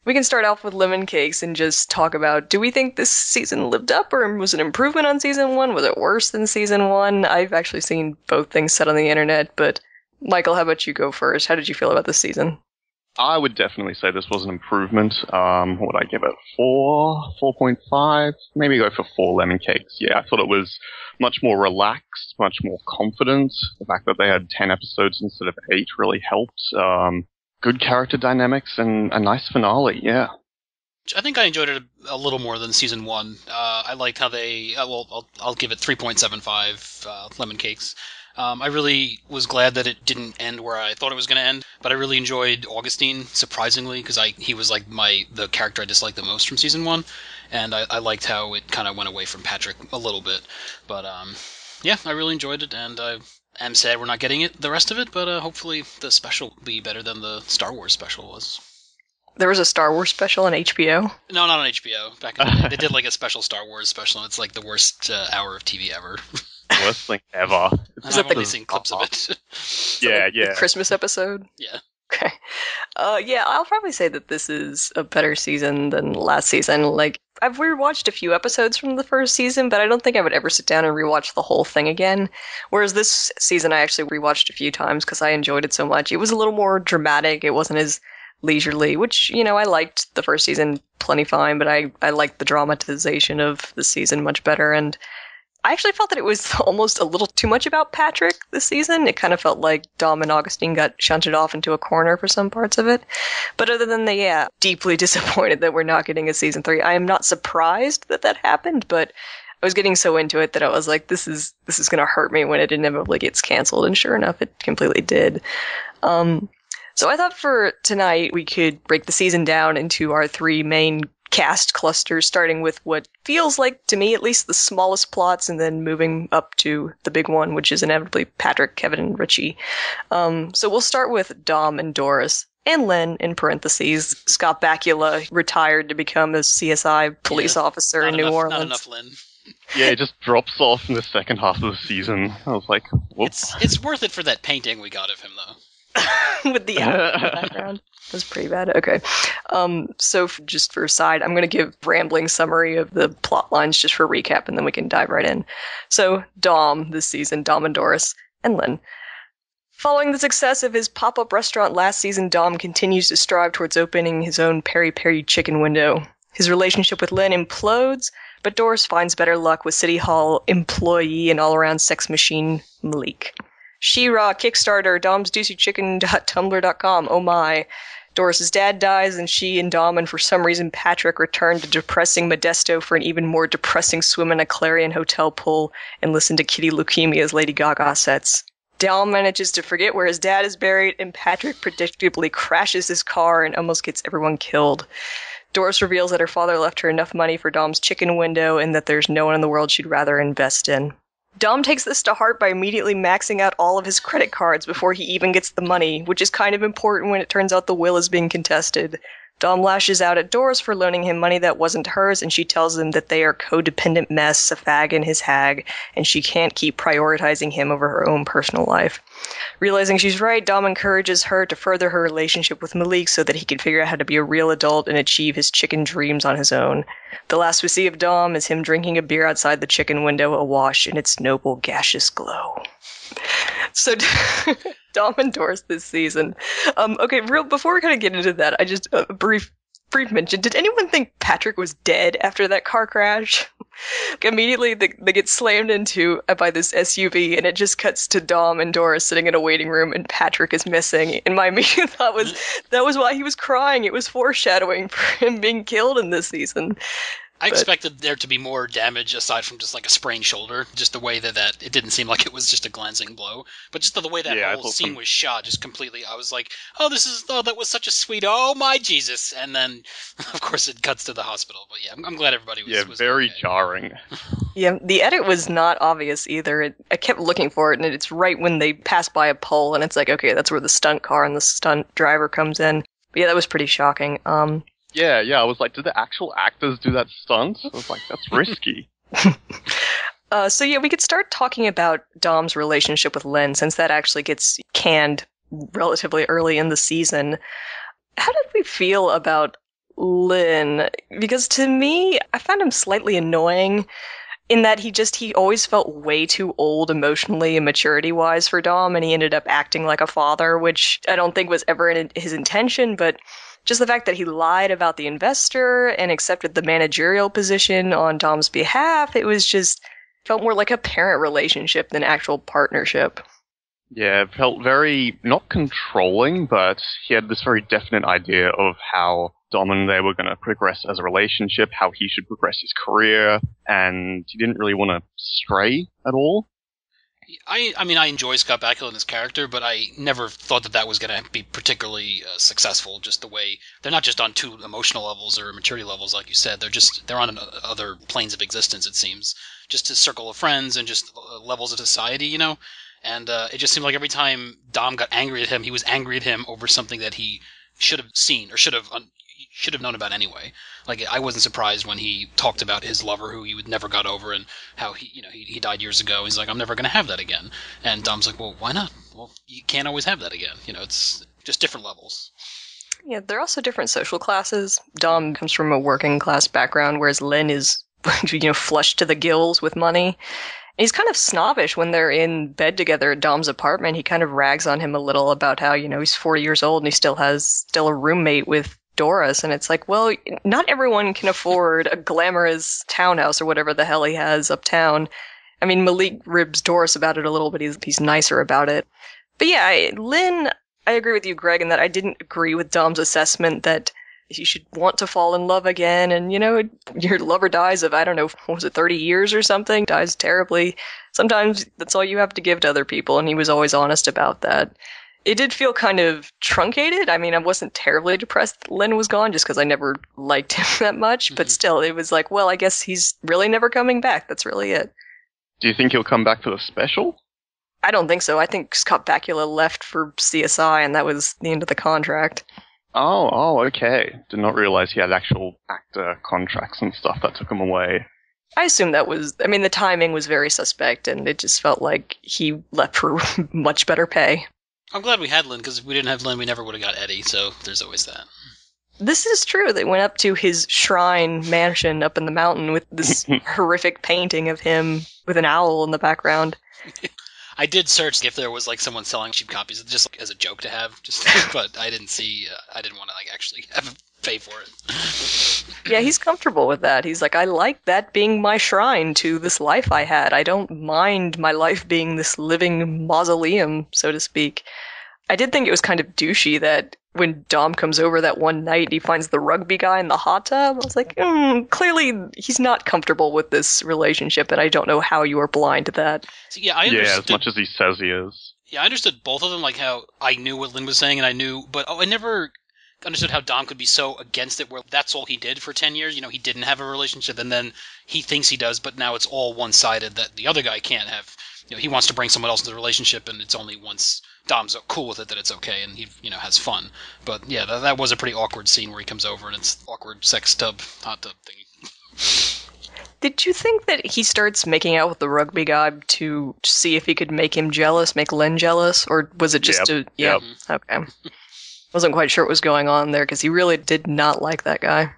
we can start off with lemon cakes and just talk about, do we think this season lived up, or was it an improvement on season 1? Was it worse than season 1? I've actually seen both things said on the internet, but Michael, how about you go first? How did you feel about this season? I would definitely say this was an improvement. What would I give it? 4, 4.5? Maybe go for 4 lemon cakes. Yeah, I thought it was much more relaxed, much more confident. The fact that they had 10 episodes instead of 8 really helped. Good character dynamics and a nice finale, yeah. I think I enjoyed it a little more than season 1. I liked how they... I'll give it 3.75 lemon cakes. I really was glad that it didn't end where I thought it was going to end, but I really enjoyed Augustine, surprisingly, because he was like the character I disliked the most from season 1, and I liked how it kind of went away from Patrick a little bit. But yeah, I really enjoyed it, and I am sad we're not getting the rest of it, but hopefully the special will be better than the Star Wars special was. There was a Star Wars special on HBO? No, not on HBO. Back in the day, they did like a special Star Wars special, and it's like the worst hour of TV ever. Worst thing ever. I've only seen clips of it. Yeah. The Christmas episode? Yeah. Okay. Yeah, I'll probably say that this is a better season than last season. Like, I've rewatched a few episodes from the first season, but I don't think I would ever sit down and rewatch the whole thing again. Whereas this season I actually rewatched a few times because I enjoyed it so much. It was a little more dramatic. It wasn't as leisurely, which, I liked the first season plenty fine, but I liked the dramatization of the season much better, and I actually felt that it was almost a little too much about Patrick this season. It kind of felt like Dom and Augustine got shunted off into a corner for some parts of it. But other than that, deeply disappointed that we're not getting a season 3. I am not surprised that happened, but I was getting so into it that I was like, this is going to hurt me when it inevitably gets canceled. And sure enough, it completely did. So I thought for tonight we could break the season down into our 3 main cast clusters, starting with what feels like, to me at least, the smallest plots, and then moving up to the big one, which is inevitably Patrick, Kevin, and Richie. So we'll start with Dom and Doris, and Len, in parentheses. Scott Bakula retired to become a CSI police officer in New Orleans. Not enough Len. Yeah, it just drops off in the second half of the season. I was like, whoops. It's worth it for that painting we got of him, though. With the background. That's pretty bad. Okay. So just for a side, I'm going to give rambling summary of the plot lines just for recap, and then we can dive right in. So Dom this season, Dom and Doris, and Len. Following the success of his pop-up restaurant last season, Dom continues to strive towards opening his own Peri Peri chicken window. His relationship with Len implodes, but Doris finds better luck with City Hall employee and all-around sex machine Malik. She-Ra, Kickstarter, domsjuicychicken.tumblr.com. Oh my. Doris's dad dies, and she and Dom and for some reason Patrick return to depressing Modesto for an even more depressing swim in a Clarion hotel pool and listen to Kitty Leukemia's Lady Gaga sets. Dom manages to forget where his dad is buried, and Patrick predictably crashes his car and almost gets everyone killed. Doris reveals that her father left her enough money for Dom's chicken window and that there's no one in the world she'd rather invest in. Dom takes this to heart by immediately maxing out all of his credit cards before he even gets the money, which is kind of important when it turns out the will is being contested. Dom lashes out at Doris for loaning him money that wasn't hers, and she tells him that they are codependent mess, a fag and his hag, and she can't keep prioritizing him over her own personal life. Realizing she's right, Dom encourages her to further her relationship with Malik so that he can figure out how to be a real adult and achieve his chicken dreams on his own. The last we see of Dom is him drinking a beer outside the chicken window awash in its noble gaseous glow. So Dom and Doris this season. Okay, before we kind of get into that, I just a brief mention. Did anyone think Patrick was dead after that car crash? Immediately they get slammed into by this SUV, and it just cuts to Dom and Doris sitting in a waiting room, and Patrick is missing. And my immediate thought was that was why he was crying. It was foreshadowing for him being killed in this season. I expected there to be more damage aside from just like a sprained shoulder, just the way that it didn't seem like it was just a glancing blow, but just the way that whole scene was shot, just completely, I was like, that was such a sweet, oh my Jesus, and then, of course, it cuts to the hospital, but yeah, I'm glad everybody was very okay. jarring. Yeah, the edit was not obvious either. I kept looking for it, and it's right when they pass by a pole, and it's like, okay, that's where the stunt car and the stunt driver comes in. But yeah, that was pretty shocking. Yeah, I was like, did the actual actors do that stunt? I was like, that's risky. So yeah, we could start talking about Dom's relationship with Len, since that actually gets canned relatively early in the season. How did we feel about Lynn, because to me, I found him slightly annoying in that he always felt way too old emotionally and maturity-wise for Dom, and he ended up acting like a father, which I don't think was ever his intention, but just the fact that he lied about the investor and accepted the managerial position on Dom's behalf, it was just felt more like a parent relationship than actual partnership. Yeah, it felt very, not controlling, but he had this very definite idea of how Dom and they were going to progress as a relationship, how he should progress his career, and he didn't really want to stray at all. I mean, I enjoy Scott Bakula and his character, but I never thought that was going to be particularly successful. Just the way they're not just on two emotional levels or maturity levels, like you said. They're on other planes of existence. It seems just a circle of friends and just levels of society, you know. And it just seemed like every time Dom got angry at him, he was angry at him over something that he should have seen or should have known about anyway. Like, I wasn't surprised when he talked about his lover who he never got over and how he died years ago. He's like, I'm never going to have that again. And Dom's like, well, why not? Well, you can't always have that again. It's just different levels. Yeah, they're also different social classes. Dom comes from a working class background, whereas Lynn is, flushed to the gills with money. He's kind of snobbish when they're in bed together at Dom's apartment. He kind of rags on him a little about how, he's 40 years old and he still has a roommate with Doris. And it's like, well, not everyone can afford a glamorous townhouse or whatever the hell he has uptown. I mean, Malik ribs Doris about it a little, but he's nicer about it. But yeah, Lynn, I agree with you, Greg, in that I didn't agree with Dom's assessment that you should want to fall in love again, and your lover dies of, I don't know, what was it, 30 years or something, dies terribly. Sometimes that's all you have to give to other people, and he was always honest about that. It did feel kind of truncated. I mean, I wasn't terribly depressed that Lynn was gone, just because I never liked him that much, but still, it was like, well, I guess he's really never coming back. That's really it. Do you think he'll come back for the special? I don't think so. I think Scott Bakula left for CSI, and that was the end of the contract. Oh, okay. Did not realize he had actual actor contracts and stuff that took him away. I assume the timing was very suspect, and it just felt like he left for much better pay. I'm glad we had Lynn, because if we didn't have Lynn, we never would have got Eddie, so there's always that. This is true. They went up to his shrine mansion up in the mountain with this horrific painting of him with an owl in the background. I did search if there was someone selling cheap copies, just as a joke to have, but I didn't see. I didn't want to actually pay for it. Yeah, he's comfortable with that. He's like, I like that being my shrine to this life I had. I don't mind my life being this living mausoleum, so to speak. I did think it was kind of douchey that when Dom comes over that one night, he finds the rugby guy in the hot tub. I was like, clearly he's not comfortable with this relationship, and I don't know how you are blind to that. So, I understood. Yeah, as much as he says he is. Yeah, I understood both of them, how I knew what Lynn was saying, and I never understood how Dom could be so against it, where that's all he did for 10 years. He didn't have a relationship, and then he thinks he does, but now it's all one-sided, that the other guy can't have. He wants to bring someone else into the relationship, and it's only once Dom's cool with it that it's okay, and he, has fun. But yeah, that was a pretty awkward scene where he comes over and it's awkward hot tub thing. Did you think that he starts making out with the rugby guy to see if he could make him jealous, make Lynn jealous, or was it just Yep. Okay. Wasn't quite sure what was going on there, because he really did not like that guy.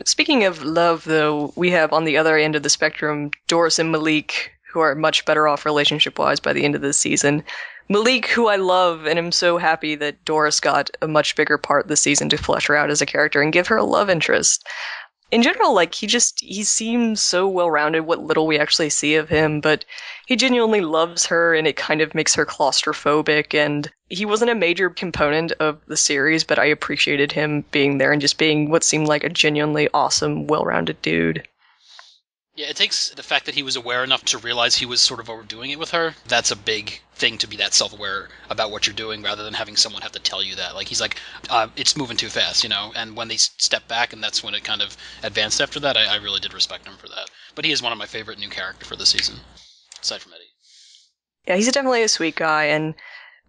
Speaking of love, though, we have on the other end of the spectrum Doris and Malik, who are much better off relationship-wise by the end of this season. Malik, who I love, and am so happy that Doris got a much bigger part this season to flesh her out as a character and give her a love interest. In general, he seems so well-rounded, what little we actually see of him, but he genuinely loves her, and it kind of makes her claustrophobic, and he wasn't a major component of the series, but I appreciated him being there and just being what seemed like a genuinely awesome, well-rounded dude. Yeah, it takes the fact that he was aware enough to realize he was sort of overdoing it with her. That's a big thing, to be that self-aware about what you're doing, rather than having someone have to tell you that. He's like, it's moving too fast, and when they step back, and that's when it kind of advanced after that, I really did respect him for that. But he is one of my favorite new characters for this season, aside from Eddie. Yeah, he's definitely a sweet guy, and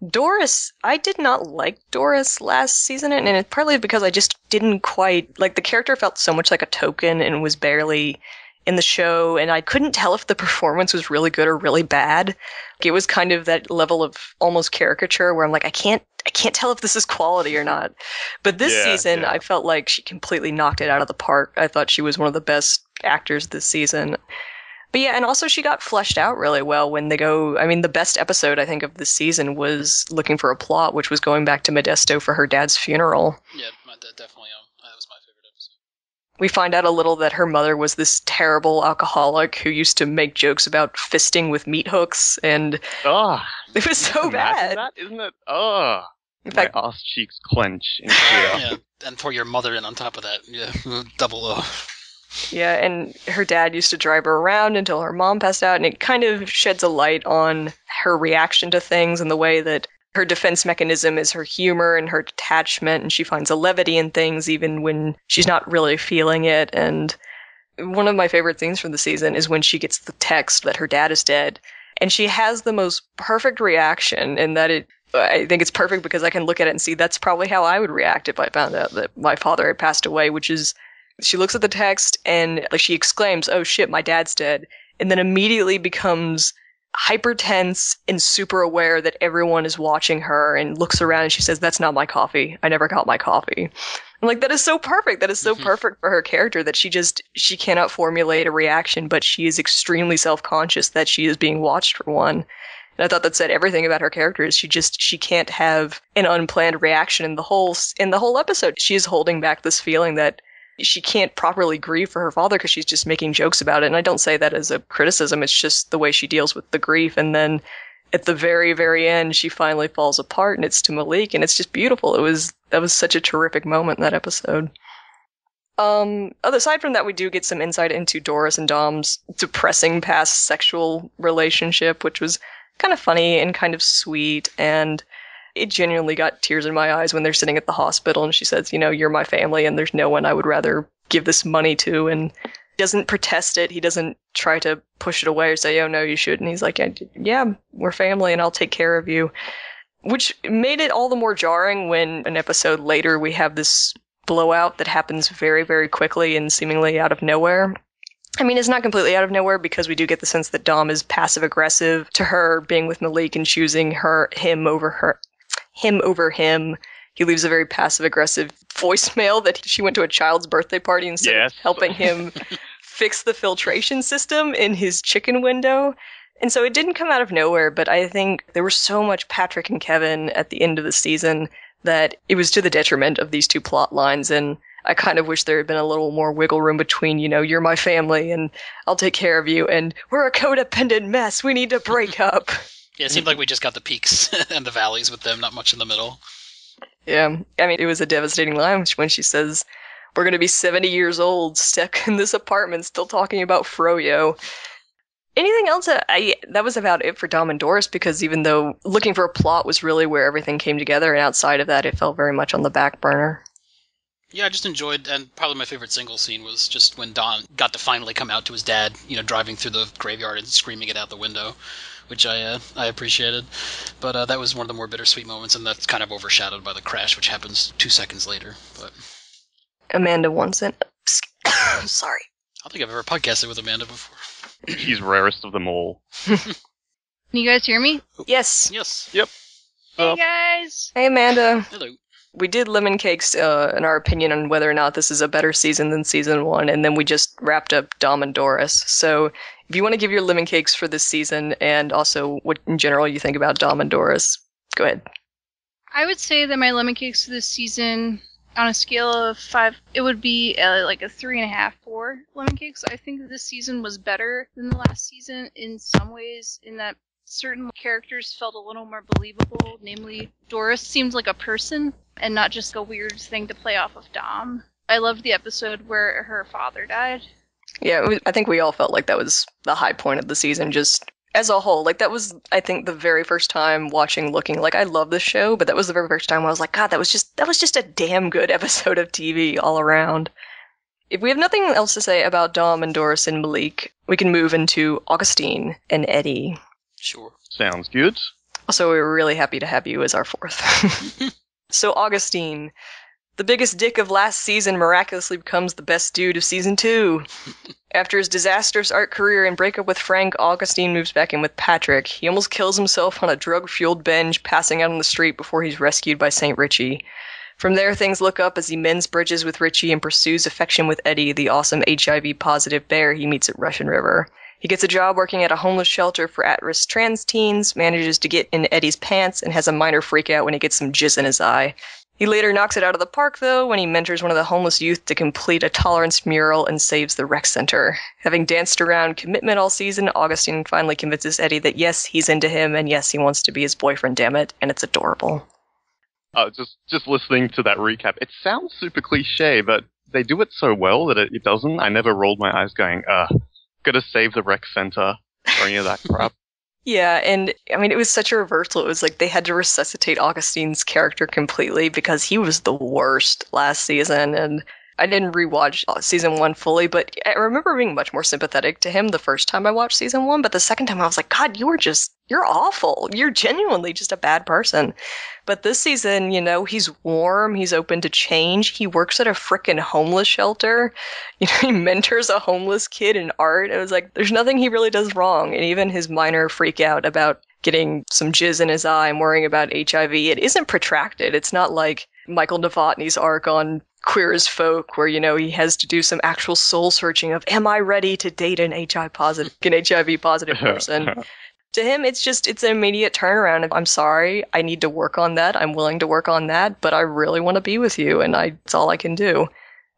Doris, I did not like Doris last season, and it's partly because I just didn't quite, the character felt so much like a token and was barely in the show, and I couldn't tell if the performance was really good or really bad. It was kind of that level of almost caricature where I'm like, I can't I can't tell if this is quality or not. But this season, I felt like she completely knocked it out of the park. I thought she was one of the best actors this season. But yeah, and also she got fleshed out really well when they go. I mean, the best episode, I think, of this season was Looking for a Plot, which was going back to Modesto for her dad's funeral. Yeah, definitely. That was my favorite episode. We find out a little that her mother was this terrible alcoholic who used to make jokes about fisting with meat hooks, and it was so bad. That, isn't it? Oh, in fact, my ass cheeks clench in fear. Yeah, and for your mother in on top of that, yeah, double O. Yeah, and her dad used to drive her around until her mom passed out, and it kind of sheds a light on her reaction to things and the way that her defense mechanism is her humor and her detachment, and she finds a levity in things even when she's not really feeling it. And one of my favorite things from the season is when she gets the text that her dad is dead, and she has the most perfect reaction, and I think it's perfect because I can look at it and see that's probably how I would react if I found out that my father had passed away, which is she looks at the text and she exclaims, "Oh shit, my dad's dead," and then immediately becomes hyper tense and super aware that everyone is watching her, and looks around and she says, "That's not my coffee. I never got my coffee." I'm like, that is so perfect. That is so perfect for her character that she cannot formulate a reaction, but she is extremely self-conscious that she is being watched for one. And I thought that said everything about her character. Is she can't have an unplanned reaction in the whole episode. She is holding back this feeling that she can't properly grieve for her father because she's just making jokes about it. And I don't say that as a criticism. It's just the way she deals with the grief. And then at the very, very end, she finally falls apart, and it's to Malik, and it's just beautiful. That was such a terrific moment in that episode. Aside from that, we do get some insight into Doris and Dom's depressing past sexual relationship, which was kind of funny and kind of sweet, and it genuinely got tears in my eyes when they're sitting at the hospital and she says, "You're my family and there's no one I would rather give this money to," and he doesn't protest it. He doesn't try to push it away or say, "Oh no, you shouldn't." He's like, "Yeah, we're family and I'll take care of you," which made it all the more jarring when an episode later we have this blowout that happens very, very quickly and seemingly out of nowhere. I mean, it's not completely out of nowhere because we do get the sense that Dom is passive-aggressive to her being with Malik and choosing him over him. He leaves a very passive-aggressive voicemail that she went to a child's birthday party instead of helping him fix the filtration system in his chicken window. And so it didn't come out of nowhere, but I think there was so much Patrick and Kevin at the end of the season that it was to the detriment of these two plot lines, and I kind of wish there had been a little more wiggle room between, "You're my family and I'll take care of you," and "We're a codependent mess, we need to break up." Yeah, it seemed like we just got the peaks and the valleys with them, not much in the middle. Yeah, I mean, it was a devastating line when she says, "We're going to be 70 years old, stuck in this apartment, still talking about Froyo." Anything else? That was about it for Dom and Doris, because even though Looking for a Plot was really where everything came together, and outside of that, it felt very much on the back burner. Yeah, I just enjoyed, and probably my favorite single scene was just when Don got to finally come out to his dad, driving through the graveyard and screaming it out the window, which I appreciated. But that was one of the more bittersweet moments, and that's kind of overshadowed by the crash, which happens 2 seconds later. But Amanda wants it. Sorry. I don't think I've ever podcasted with Amanda before. She's rarest of them all. Can you guys hear me? Yes. Yes. Yep. Hey, guys. Hey, Amanda. Hello. We did Lemon Cakes in our opinion on whether or not this is a better season than season 1, and then we just wrapped up Dom and Doris. So if you want to give your Lemon Cakes for this season, and also what in general you think about Dom and Doris, go ahead. I would say that my lemon cakes for this season, on a scale of 5, it would be like a 3.5, 4 lemon cakes. I think that this season was better than the last season in some ways, in that certain characters felt a little more believable. Namely, Doris seemed like a person and not just a weird thing to play off of Dom. I loved the episode where her father died. Yeah, I think we all felt like that was the high point of the season, just as a whole. Like, that was, I think, the very first time watching Looking. Like, I love this show, but that was the very first time I was like, God, that was just a damn good episode of TV all around. If we have nothing else to say about Dom and Doris and Malik, we can move into Augustine and Eddie. Sure. Sounds good. Also, we were really happy to have you as our fourth. So, Augustine, the biggest dick of last season miraculously becomes the best dude of season 2. After his disastrous art career and breakup with Frank, Augustine moves back in with Patrick. He almost kills himself on a drug-fueled binge, passing out on the street before he's rescued by St. Richie. From there, things look up as he mends bridges with Richie and pursues affection with Eddie, the awesome HIV-positive bear he meets at Russian River. He gets a job working at a homeless shelter for at-risk trans teens, manages to get in Eddie's pants, and has a minor freakout when he gets some jizz in his eye. He later knocks it out of the park, though, when he mentors one of the homeless youth to complete a tolerance mural and saves the rec center. Having danced around commitment all season, Augustine finally convinces Eddie that yes, he's into him, and yes, he wants to be his boyfriend, damn it, and it's adorable. Just listening to that recap, it sounds super cliche, but they do it so well that it doesn't. I never rolled my eyes going, gotta save the rec center, or any of that crap. Yeah, and I mean, it was such a reversal. It was like they had to resuscitate Augustine's character completely because he was the worst last season. And I didn't rewatch season 1 fully, but I remember being much more sympathetic to him the first time I watched season 1. But the second time I was like, God, you're awful. You're genuinely just a bad person. But this season, you know, he's warm. He's open to change. He works at a frickin' homeless shelter. You know, he mentors a homeless kid in art. It was like, there's nothing he really does wrong. And even his minor freak out about getting some jizz in his eye and worrying about HIV, it isn't protracted. It's not like Michael Novotny's arc on Queer as Folk, where, you know, he has to do some actual soul searching of, am I ready to date an HIV positive person? To him, it's an immediate turnaround. I'm sorry, I need to work on that. I'm willing to work on that, but I really want to be with you, and it's all I can do.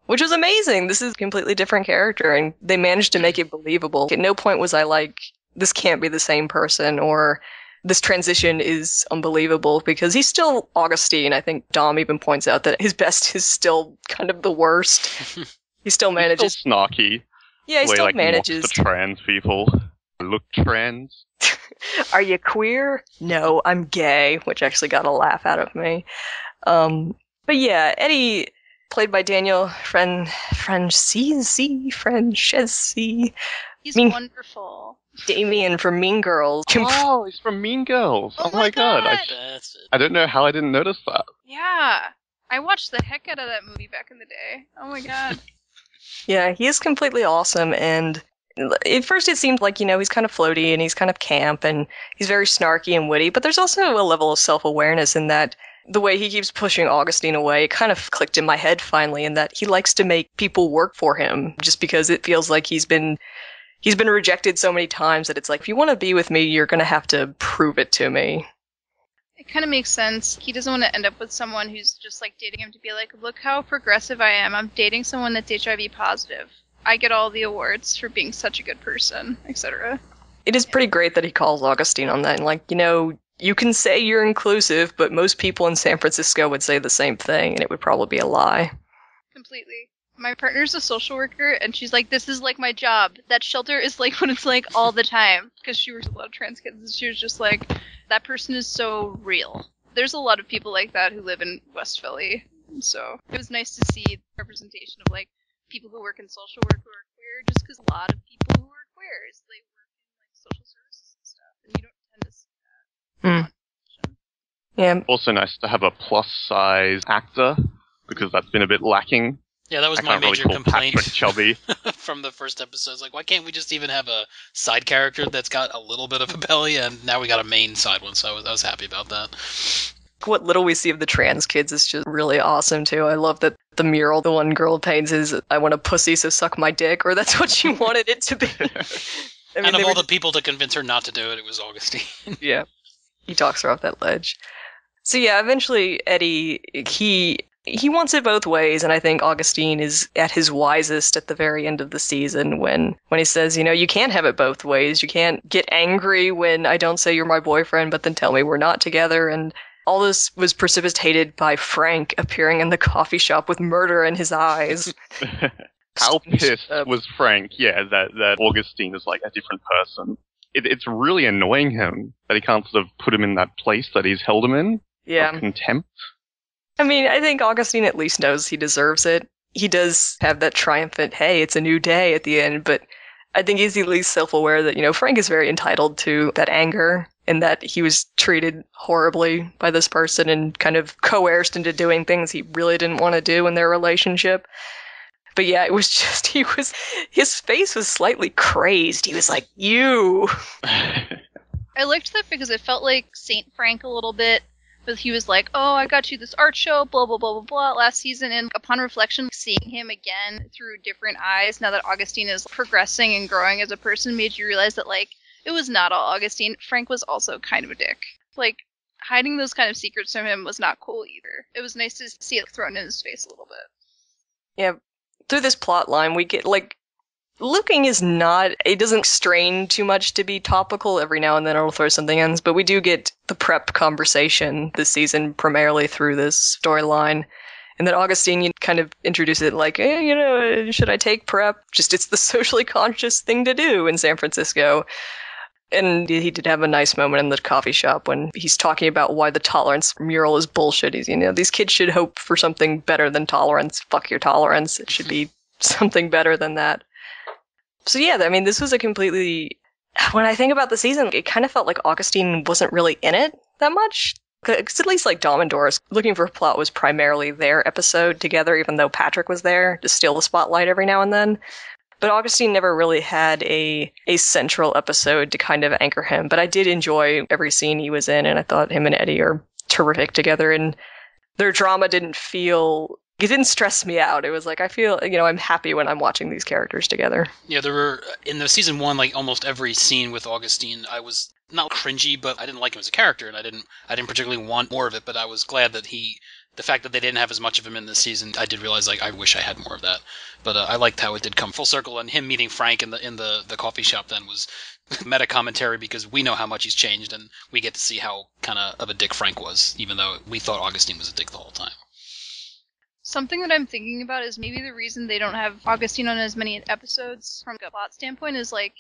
Which was amazing. This is a completely different character, and they managed to make it believable. At no point was I like, this can't be the same person, or this transition is unbelievable, because he's still Augustine. I think Dom even points out that his best is still kind of the worst. He still manages. He's still snarky. Yeah, he still manages. Mocks the trans people. Look trans. Are you queer? No, I'm gay, which actually got a laugh out of me. But yeah, Eddie, played by Daniel Francesi. He's wonderful. Damien from Mean Girls. Oh, he's from Mean Girls. Oh my god. I don't know how I didn't notice that. Yeah. I watched the heck out of that movie back in the day. Oh my god. Yeah, he is completely awesome, and at first it seemed like, you know, he's kind of floaty and he's kind of camp and he's very snarky and witty, but there's also a level of self-awareness in that the way he keeps pushing Augustine away, it kind of clicked in my head finally, in that he likes to make people work for him just because it feels like he's been rejected so many times that it's like, if you want to be with me, you're going to have to prove it to me. It kind of makes sense. He doesn't want to end up with someone who's just like dating him to be like, look how progressive I am. I'm dating someone that's HIV positive. I get all the awards for being such a good person, etc. It is pretty great that he calls Augustine on that. And like, you know, you can say you're inclusive, but most people in San Francisco would say the same thing, and it would probably be a lie. Completely. My partner's a social worker, and she's like, this is like my job. That shelter is like what it's like all the time. Because she works with a lot of trans kids, and she was just like, that person is so real. There's a lot of people like that who live in West Philly. And so it was nice to see representation of like people who work in social work who are queer, just because a lot of people who are queer they work in like social services and stuff, and you don't tend to see that. Yeah. Also nice to have a plus-size actor, because that's been a bit lacking. Yeah, that was my major complaint chubby. from the first episode. It's like, why can't we just even have a side character that's got a little bit of a belly, and now we got a main side one, so I was happy about that. What little we see of the trans kids is just really awesome, too. I love that the mural the one girl paints is, I want a pussy, so suck my dick, or that's what she wanted it to be. I mean, and of all the people to convince her not to do it, it was Augustine. Yeah. He talks her off that ledge. So yeah, eventually Eddie, he wants it both ways, and I think Augustine is at his wisest at the very end of the season when he says, you know, you can't have it both ways. You can't get angry when I don't say you're my boyfriend, but then tell me we're not together, and all this was precipitated by Frank appearing in the coffee shop with murder in his eyes. How pissed was Frank, that Augustine is like a different person. It's really annoying him that he can't sort of put him in that place that he's held him in. Yeah. Of contempt. I mean, I think Augustine at least knows he deserves it. He does have that triumphant, hey, it's a new day at the end, but I think he's at least self-aware that, you know, Frank is very entitled to that anger and that he was treated horribly by this person and kind of coerced into doing things he really didn't want to do in their relationship. But yeah, it was just, his face was slightly crazed. He was like, you. I liked that because it felt like Saint Frank a little bit. But he was like, oh, I got you this art show, blah, blah, blah, blah, blah, last season. And upon reflection, seeing him again through different eyes, now that Augustine is progressing and growing as a person, made you realize that, like, it was not all Augustine. Frank was also kind of a dick. Like, hiding those kind of secrets from him was not cool either. It was nice to see it thrown in his face a little bit. Yeah, through this plot line, we get, like, looking is not, it doesn't strain too much to be topical. Every now and then it'll throw something in, but we do get the prep conversation this season primarily through this storyline. And then Augustine, you kind of introduce it like, hey, you know, should I take prep? Just, it's the socially conscious thing to do in San Francisco. And he did have a nice moment in the coffee shop when he's talking about why the tolerance mural is bullshit. He's, you know, these kids should hope for something better than tolerance. Fuck your tolerance. It should be something better than that. So yeah, I mean, this was a completely... When I think about the season, it kind of felt like Augustine wasn't really in it that much. Because at least like Dom and Doris, Looking for a Plot was primarily their episode together, even though Patrick was there to steal the spotlight every now and then. But Augustine never really had a central episode to kind of anchor him. But I did enjoy every scene he was in, and I thought him and Eddie are terrific together. And their drama didn't feel... It didn't stress me out. It was like, I feel, you know, I'm happy when I'm watching these characters together. Yeah, there were, in the season 1, like, almost every scene with Augustine, I was not cringy, but I didn't like him as a character, and I didn't particularly want more of it, but I was glad that the fact that they didn't have as much of him in this season, I did realize, like, I wish I had more of that. But I liked how it did come full circle, and him meeting Frank in the coffee shop then was meta commentary, because we know how much he's changed, and we get to see how kind of a dick Frank was, even though we thought Augustine was a dick the whole time. Something that I'm thinking about is maybe the reason they don't have Augustine on as many episodes from a plot standpoint is, like,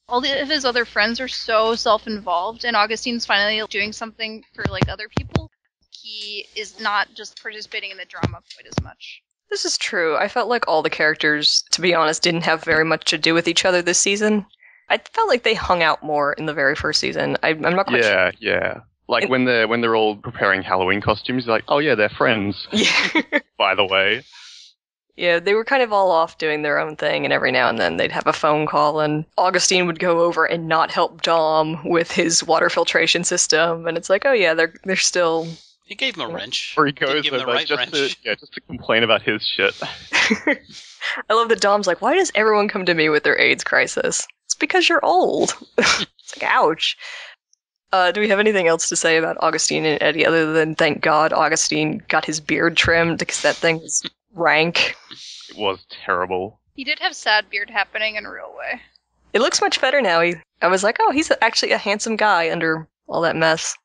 all of his other friends are so self-involved, and Augustine's finally doing something for, like, other people. He is not just participating in the drama quite as much. This is true. I felt like all the characters, to be honest, didn't have very much to do with each other this season. I felt like they hung out more in the very first season. I'm not quite sure. Yeah. Like, when they're all preparing Halloween costumes, you're like, oh yeah, they're friends. Yeah. By the way. Yeah, they were kind of all off doing their own thing, and every now and then they'd have a phone call, and Augustine would go over and not help Dom with his water filtration system, and it's like, oh yeah, they're still... He gave him a wrench. Or he goes give him the right wrench. just to complain about his shit. I love that Dom's like, why does everyone come to me with their AIDS crisis? It's because you're old. It's like, ouch. Do we have anything else to say about Augustine and Eddie other than thank God Augustine got his beard trimmed because that thing was rank? It was terrible. He did have sad beard happening in a real way. It looks much better now. I was like, oh, he's actually a handsome guy under all that mess.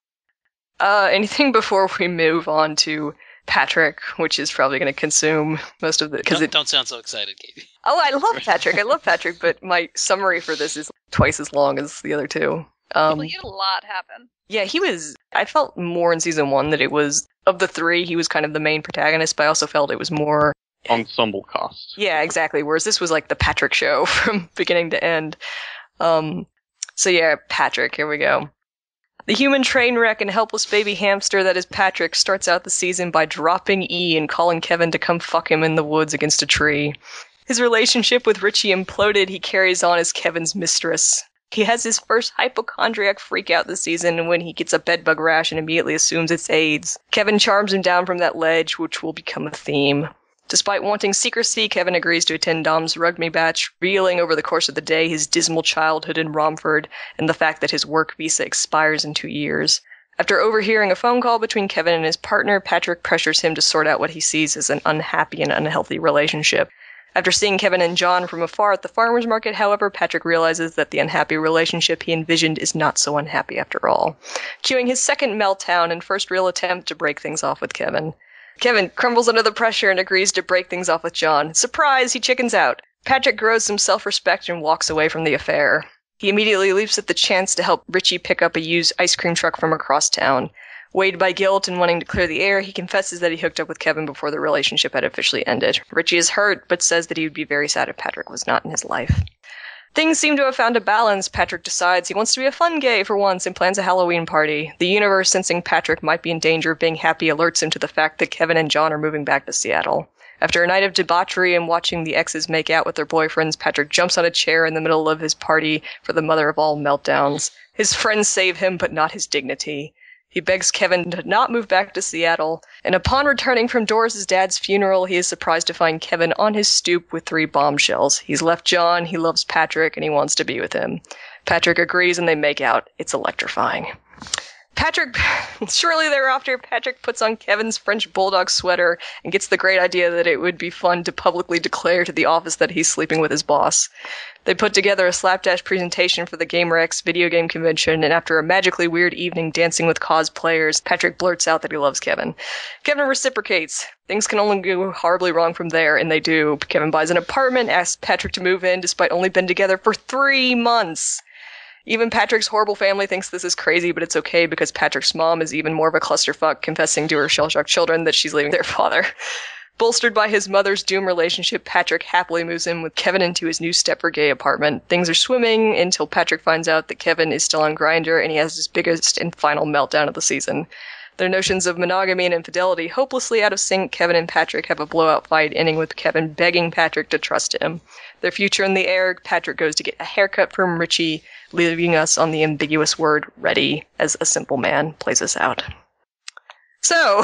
Anything before we move on to Patrick, which is probably going to consume most of the... Don't sound so excited, Katie. Oh, I love Patrick, but my summary for this is twice as long as the other two. Well, he had a lot happen. Yeah, I felt more in season 1 that it was, of the three, he was kind of the main protagonist, but I also felt it was more... Ensemble cast. Yeah, exactly, whereas this was like the Patrick show from beginning to end. So yeah, Patrick, here we go. The human train wreck and helpless baby hamster that is Patrick starts out the season by dropping E and calling Kevin to come fuck him in the woods against a tree. His relationship with Richie imploded, he carries on as Kevin's mistress. He has his first hypochondriac freakout this season when he gets a bedbug rash and immediately assumes it's AIDS. Kevin charms him down from that ledge, which will become a theme. Despite wanting secrecy, Kevin agrees to attend Dom's rugby match, revealing over the course of the day his dismal childhood in Romford and the fact that his work visa expires in 2 years. After overhearing a phone call between Kevin and his partner, Patrick pressures him to sort out what he sees as an unhappy and unhealthy relationship. After seeing Kevin and John from afar at the farmer's market, however, Patrick realizes that the unhappy relationship he envisioned is not so unhappy after all, cueing his second meltdown and first real attempt to break things off with Kevin. Kevin crumbles under the pressure and agrees to break things off with John. Surprise, he chickens out. Patrick grows some self-respect and walks away from the affair. He immediately leaps at the chance to help Richie pick up a used ice cream truck from across town. Weighed by guilt and wanting to clear the air, he confesses that he hooked up with Kevin before the relationship had officially ended. Richie is hurt, but says that he would be very sad if Patrick was not in his life. Things seem to have found a balance. Patrick decides he wants to be a fun gay for once and plans a Halloween party. The universe, sensing Patrick might be in danger of being happy, alerts him to the fact that Kevin and John are moving back to Seattle. After a night of debauchery and watching the exes make out with their boyfriends, Patrick jumps on a chair in the middle of his party for the mother of all meltdowns. His friends save him, but not his dignity. He begs Kevin to not move back to Seattle, and upon returning from Doris' dad's funeral, he is surprised to find Kevin on his stoop with 3 bombshells. He's left John, he loves Patrick, and he wants to be with him. Patrick agrees and they make out. It's electrifying. Shortly thereafter, Patrick puts on Kevin's French bulldog sweater and gets the great idea that it would be fun to publicly declare to the office that he's sleeping with his boss. They put together a slapdash presentation for the GamerX video game convention, and after a magically weird evening dancing with cosplayers, Patrick blurts out that he loves Kevin. Kevin reciprocates. Things can only go horribly wrong from there, and they do. Kevin buys an apartment, asks Patrick to move in, despite only being together for 3 months. Even Patrick's horrible family thinks this is crazy, but it's okay because Patrick's mom is even more of a clusterfuck, confessing to her shell-shocked children that she's leaving their father. Bolstered by his mother's doom relationship, Patrick happily moves in with Kevin into his new stepper gay apartment. Things are swimming until Patrick finds out that Kevin is still on Grindr and he has his biggest and final meltdown of the season. Their notions of monogamy and infidelity hopelessly out of sync, Kevin and Patrick have a blowout fight, ending with Kevin begging Patrick to trust him. Their future in the air, Patrick goes to get a haircut from Richie, leaving us on the ambiguous word ready as a simple man plays us out. So,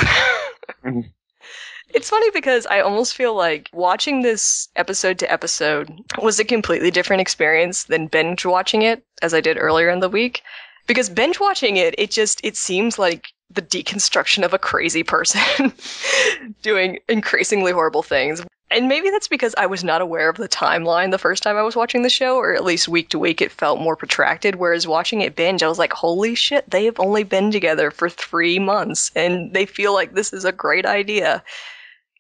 it's funny because I almost feel like watching this episode to episode was a completely different experience than binge watching it, as I did earlier in the week. Because binge watching it, it seems like the deconstruction of a crazy person doing increasingly horrible things. And maybe that's because I was not aware of the timeline the first time I was watching the show, or at least week to week it felt more protracted, whereas watching it binge, I was like, holy shit, they have only been together for 3 months, and they feel like this is a great idea.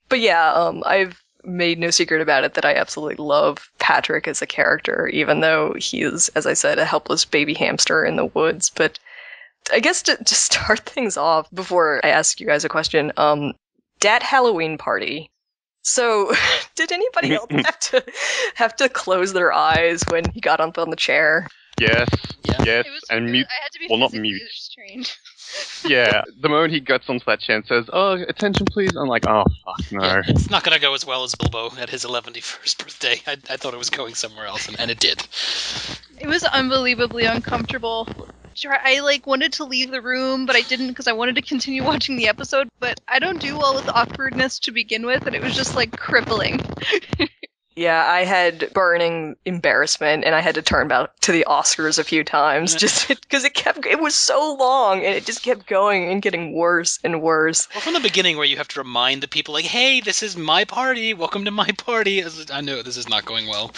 But yeah, I've made no secret about it that I absolutely love Patrick as a character, even though he is, as I said, a helpless baby hamster in the woods. But I guess to start things off, before I ask you guys a question, Dat Halloween party. So, did anybody else have to close their eyes when he got up on the chair? Yes, Yeah. yes, and mute. I had to be Well, not physically mute. restrained. Yeah, the moment he gets onto that chair and says, "Oh, attention, please," I'm like, "Oh, fuck no." Yeah, it's not going to go as well as Bilbo at his 11th birthday. I thought it was going somewhere else, and it did. It was unbelievably uncomfortable. Sure, I wanted to leave the room, but I didn't because I wanted to continue watching the episode. But I don't do well with awkwardness to begin with, and it was just crippling. Yeah, I had burning embarrassment, and I had to turn back to the Oscars a few times just because it was so long, and it just kept going and getting worse and worse. Well, from the beginning, where you have to remind the people, "Hey, this is my party. Welcome to my party." I know this is not going well.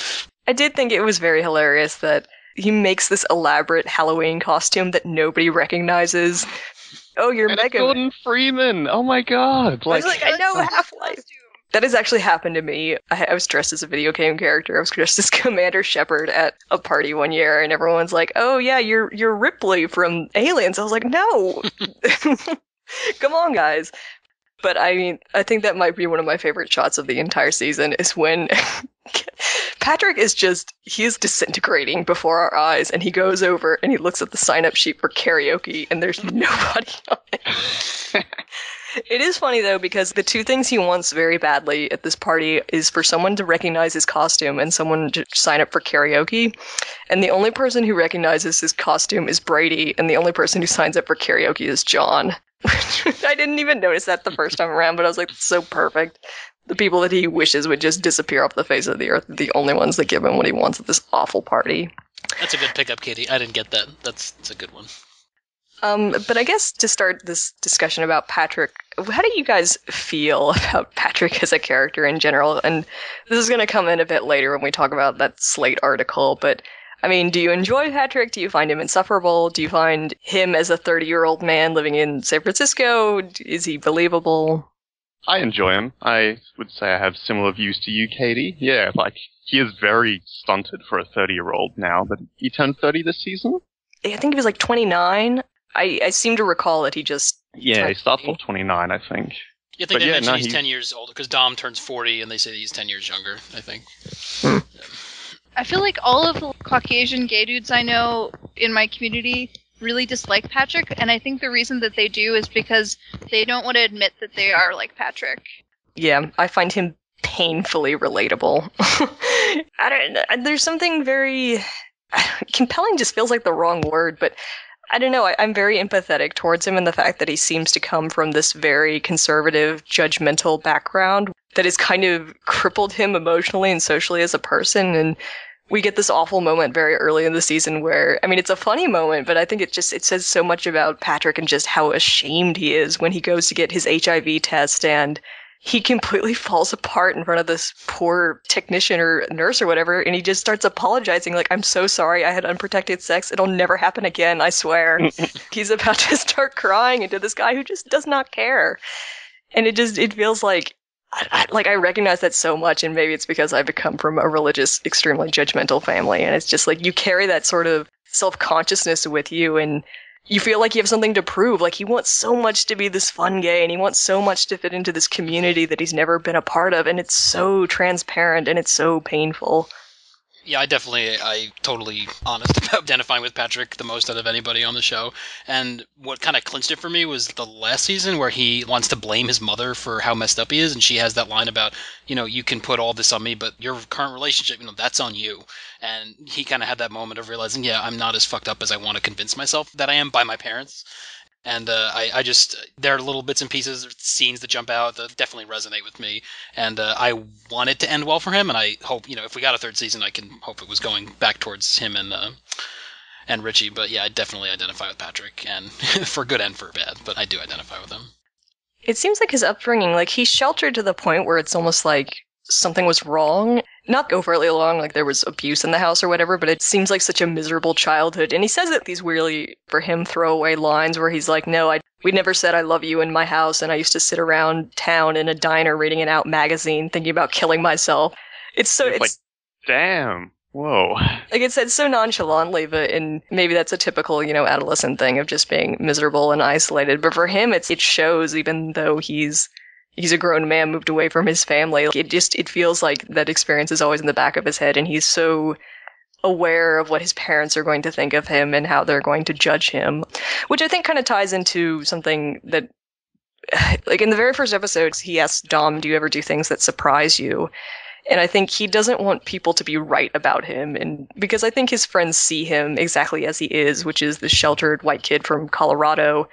I did think it was very hilarious that he makes this elaborate Halloween costume that nobody recognizes. Oh, you're And Mega it's Gordon Freeman. Oh my god! I was like, I know Half-Life. That has actually happened to me. I was dressed as a video game character. I was dressed as Commander Shepard at a party one year, and everyone's like, "Oh yeah, you're Ripley from Aliens." I was like, "No, come on, guys." But I mean, I think that might be one of my favorite shots of the entire season is when Patrick he is disintegrating before our eyes, and he goes over and he looks at the sign-up sheet for karaoke, and there's nobody on it. It is funny, though, because the 2 things he wants very badly at this party is for someone to recognize his costume and someone to sign up for karaoke. And the only person who recognizes his costume is Brady, and the only person who signs up for karaoke is John. I didn't even notice that the first time around, but I was like, so perfect. The people that he wishes would just disappear off the face of the earth are the only ones that give him what he wants at this awful party. That's a good pickup, Katie. I didn't get that. That's a good one. But I guess to start this discussion about Patrick, how do you guys feel about Patrick as a character in general? And this is going to come in a bit later when we talk about that Slate article, but I mean, do you enjoy Patrick? Do you find him insufferable? Do you find him as a 30-year-old man living in San Francisco? Is he believable? I enjoy him. I would say I have similar views to you, Katie. Yeah, he is very stunted for a 30-year-old now, but he turned 30 this season? I think he was 29. I seem to recall that he just... Yeah, he starts off 29, I think. You think they mentioned he's 10 years older, because Dom turns 40, and they say he's 10 years younger, I think. I feel like all of the Caucasian gay dudes I know in my community really dislike Patrick, and I think the reason that they do is because they don't want to admit that they are like Patrick. Yeah, I find him painfully relatable. There's something very compelling, just feels like the wrong word, but I don't know. I'm very empathetic towards him, and the fact that he seems to come from this very conservative, judgmental background that has kind of crippled him emotionally and socially as a person. And we get this awful moment very early in the season where, I mean, it's a funny moment, but I think it says so much about Patrick and just how ashamed he is when he goes to get his HIV test and he completely falls apart in front of this poor technician or nurse or whatever, and he just starts apologizing, like, I'm so sorry, I had unprotected sex, it'll never happen again, I swear. He's about to start crying into this guy who just does not care. And it feels like, I recognize that so much, and maybe it's because I come from a religious, extremely judgmental family, and it's just like, you carry that sort of self-consciousness with you, and you feel like you have something to prove. Like, he wants so much to be this fun gay, and he wants so much to fit into this community that he's never been a part of, and it's so transparent, and it's so painful. Yeah, I totally honest about identifying with Patrick the most out of anybody on the show. And what kind of clinched it for me was the last season where he wants to blame his mother for how messed up he is, and she has that line about, you can put all this on me, but your current relationship, that's on you. And he kind of had that moment of realizing, yeah, I'm not as fucked up as I want to convince myself that I am by my parents. And I just, there are little bits and pieces, scenes that jump out that definitely resonate with me. And I want it to end well for him. And I hope, if we got a third season, I can hope it was going back towards him and Richie. But yeah, I definitely identify with Patrick, and for good and for bad. But I do identify with him. It seems like his upbringing, like, he's sheltered to the point where it's almost like something was wrong. Not overtly wrong, like there was abuse in the house or whatever, but it seems like such a miserable childhood. And he says it these weirdly, for him, throwaway lines where he's like, no, we never said I love you in my house, and I used to sit around town in a diner reading an Out magazine thinking about killing myself. It's like, damn. Whoa. Like, it's said so nonchalantly, and maybe that's a typical, adolescent thing of just being miserable and isolated. But for him, it shows, even though he's a grown man, moved away from his family. It feels like that experience is always in the back of his head, and he's so aware of what his parents are going to think of him and how they're going to judge him, which I think kind of ties into something that, like, in the very first episodes, he asks Dom, do you ever do things that surprise you? And I think he doesn't want people to be right about him, and because I think his friends see him exactly as he is, which is the sheltered white kid from Colorado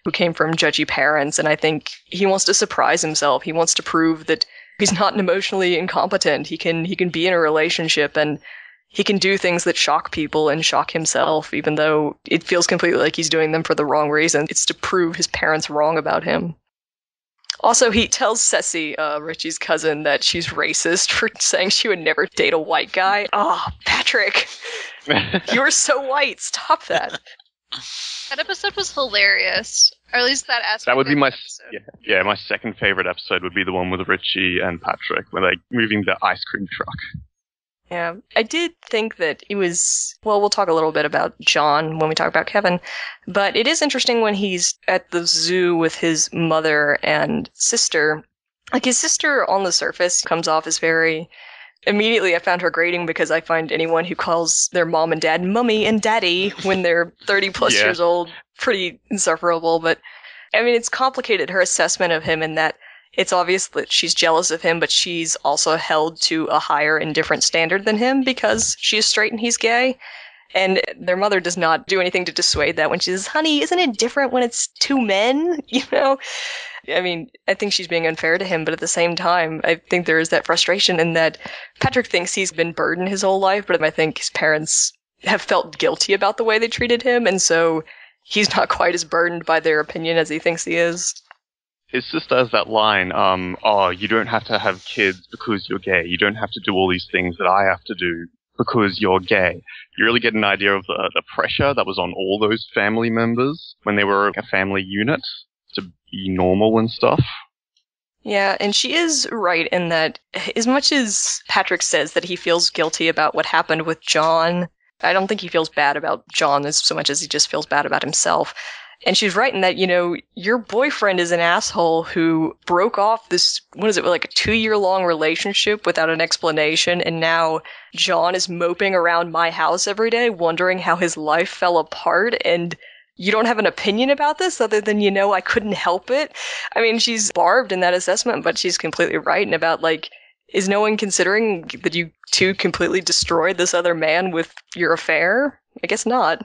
who came from judgy parents, and I think he wants to surprise himself. He wants to prove that he's not emotionally incompetent. He can be in a relationship, and he can do things that shock people and shock himself, even though it feels completely like he's doing them for the wrong reason. It's to prove his parents wrong about him. Also, he tells Ceci, Richie's cousin, that she's racist for saying she would never date a white guy. Oh, Patrick, you're so white. Stop that. That episode was hilarious, or at least that aspect. That would be my episode. my second favorite episode would be the one with Richie and Patrick, where they're moving the ice cream truck. Yeah, I did think that it was, well, we'll talk a little bit about John when we talk about Kevin, but it is interesting when he's at the zoo with his mother and sister. Like, his sister on the surface comes off as very... Immediately, I found her grating because I find anyone who calls their mom and dad mummy and daddy when they're 30 plus years old pretty insufferable. But, I mean, it's complicated, her assessment of him, in that it's obvious that she's jealous of him, but she's also held to a higher and different standard than him because she is straight and he's gay. And their mother does not do anything to dissuade that when she says, honey, isn't it different when it's two men? I mean, I think she's being unfair to him, but at the same time, I think there is that frustration in that Patrick thinks he's been burdened his whole life, but I think his parents have felt guilty about the way they treated him, and so he's not quite as burdened by their opinion as he thinks he is. His sister has that line, you don't have to have kids because you're gay. You don't have to do all these things that I have to do because you're gay. You really get an idea of the pressure that was on all those family members when they were a family unit to be normal and stuff. Yeah, and she is right in that as much as Patrick says that he feels guilty about what happened with John, I don't think he feels bad about John as so much as he just feels bad about himself. And she's right in that, your boyfriend is an asshole who broke off this, like a 2-year-long relationship without an explanation, and now John is moping around my house every day wondering how his life fell apart, and you don't have an opinion about this other than, I couldn't help it? I mean, she's barbed in that assessment, but she's completely right, and about, like, is no one considering that you two completely destroyed this other man with your affair? I guess not.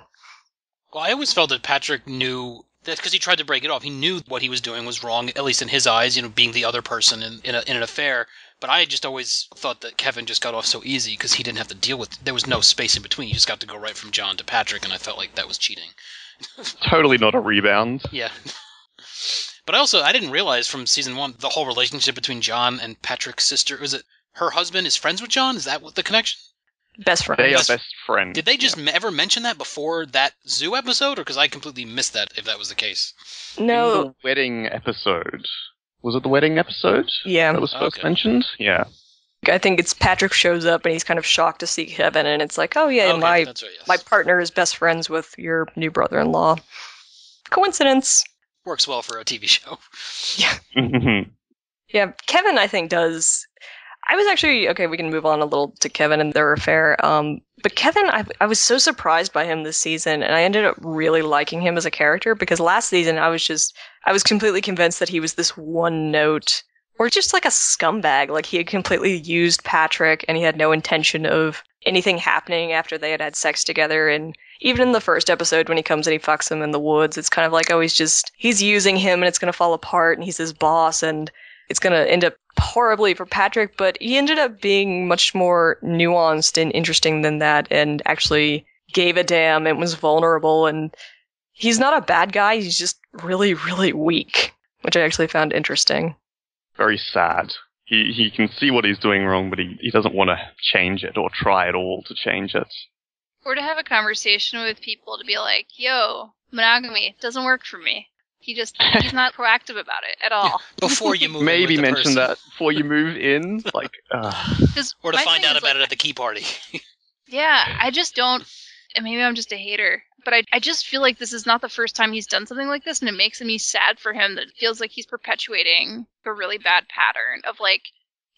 Well, I always felt that Patrick knew that because he tried to break it off. He knew what he was doing was wrong, at least in his eyes, being the other person in an affair. But I just always thought that Kevin just got off so easy because he didn't have to deal with. There was no space in between. He just got to go right from John to Patrick, and I felt like that was cheating. Totally not a rebound. Yeah. But I didn't realize from season 1 the whole relationship between John and Patrick's sister. Was it her husband is friends with John? Is that what the connection? Best friends. They are best friends. Did they just ever mention that before that zoo episode, or because I completely missed that? If that was the case. No. In the wedding episode. Was it the wedding episode? Yeah. That was first mentioned? Yeah. I think it's Patrick shows up and he's kind of shocked to see Kevin, and it's like, oh yeah, Okay, that's right, yes. my partner is best friends with your new brother-in-law. Coincidence. Works well for a TV show. Yeah. Yeah, Kevin, I think, does. I was actually, okay, we can move on a little to Kevin and their affair. But Kevin, I was so surprised by him this season, and I ended up really liking him as a character, because last season I was completely convinced that he was this one note, or just like a scumbag. Like, he had completely used Patrick, and he had no intention of anything happening after they had had sex together. And even in the first episode, when he comes and he fucks him in the woods, it's kind of like, oh, he's using him, and it's going to fall apart, and he's his boss, and it's going to end up horribly for Patrick. But he ended up being much more nuanced and interesting than that, and actually gave a damn and was vulnerable. And he's not a bad guy. He's just really, really weak, which I actually found interesting. Very sad. He can see what he's doing wrong, but he doesn't want to change it or try at all to change it. Or to have a conversation with people to be like, yo, monogamy doesn't work for me. He's not proactive about it at all. Before you move Maybe in with the mention person. that before you move in. Like, Or to find out about it at the key party. Yeah, I just don't, and maybe I'm just a hater, but I just feel like this is not the first time he's done something like this, and it makes me sad for him that it feels like he's perpetuating a really bad pattern of, like,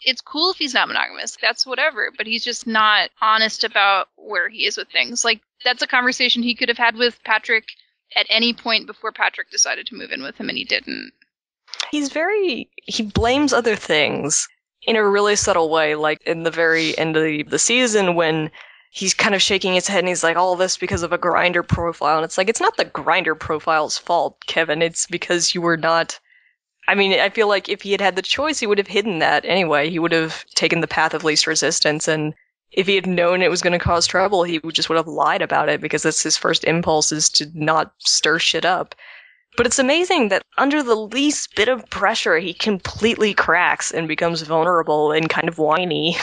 it's cool if he's not monogamous, that's whatever, but he's just not honest about where he is with things. Like, that's a conversation he could have had with Patrick at any point before Patrick decided to move in with him, and he didn't. He blames other things in a really subtle way, like in the very end of the season when he's kind of shaking his head and he's like, all this because of a grinder profile. And it's like, it's not the grinder profile's fault, Kevin. It's because you were not. I mean, I feel like if he had had the choice, he would have hidden that anyway. He would have taken the path of least resistance, and if he had known it was going to cause trouble, he would have lied about it, because that's his first impulse, is to not stir shit up. But it's amazing that under the least bit of pressure, he completely cracks and becomes vulnerable and kind of whiny.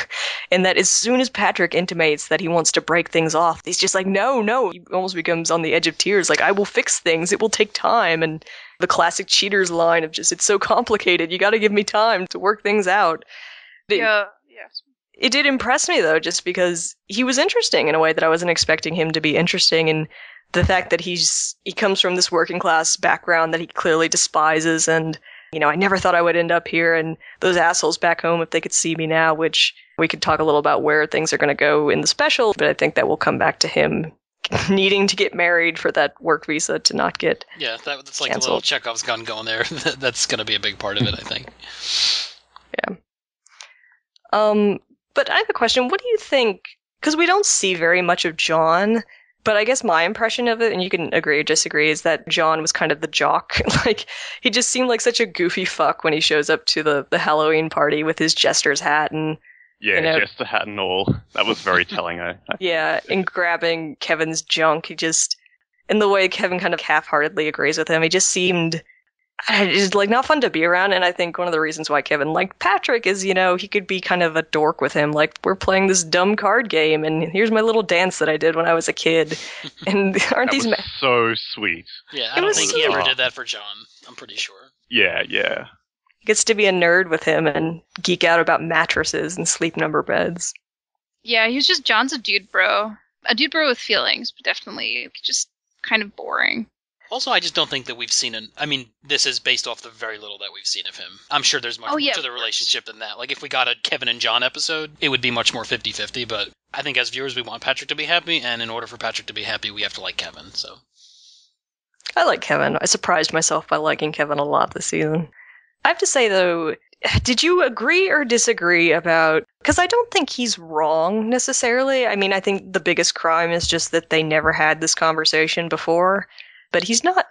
And that as soon as Patrick intimates that he wants to break things off, he's just like, no. He almost becomes on the edge of tears, like, I will fix things, it will take time. And the classic cheaters line of just, it's so complicated, you gotta give me time to work things out. Yes. It did impress me, though, just because he was interesting in a way that I wasn't expecting him to be interesting. And the fact that he comes from this working class background that he clearly despises, and, I never thought I would end up here, and those assholes back home, if they could see me now, which we could talk a little about where things are going to go in the special, but I think that will come back to him needing to get married for that work visa to not get that's like canceled. A little Chekhov's gun going there. That's going to be a big part of it, I think. Yeah. But I have a question. What do you think? Because we don't see very much of John, but I guess my impression of it, and you can agree or disagree, is that John was kind of the jock. Like, he just seemed like such a goofy fuck when he shows up to the Halloween party with his jester's hat and jester hat and all. That was very telling. Yeah, and grabbing Kevin's junk. He just, in the way Kevin kind of half-heartedly agrees with him, he just seemed just like not fun to be around. And I think one of the reasons why Kevin liked Patrick is, he could be kind of a dork with him. Like, we're playing this dumb card game, and here's my little dance that I did when I was a kid. And aren't these so sweet? Yeah, I don't think he ever did that for John. I'm pretty sure. Yeah. Gets to be a nerd with him and geek out about mattresses and sleep number beds. Yeah, he was just, John's a dude bro. A dude bro with feelings, but definitely just kind of boring. Also, I just don't think that we've seen this is based off the very little that we've seen of him. I'm sure there's much more to the relationship than that. Like, if we got a Kevin and John episode, it would be much more 50-50, but I think as viewers, we want Patrick to be happy, and in order for Patrick to be happy, we have to like Kevin, so. I like Kevin. I surprised myself by liking Kevin a lot this season. I have to say, though, did you agree or disagree about... Because I don't think he's wrong, necessarily. I mean, I think the biggest crime is just that they never had this conversation before. But he's not...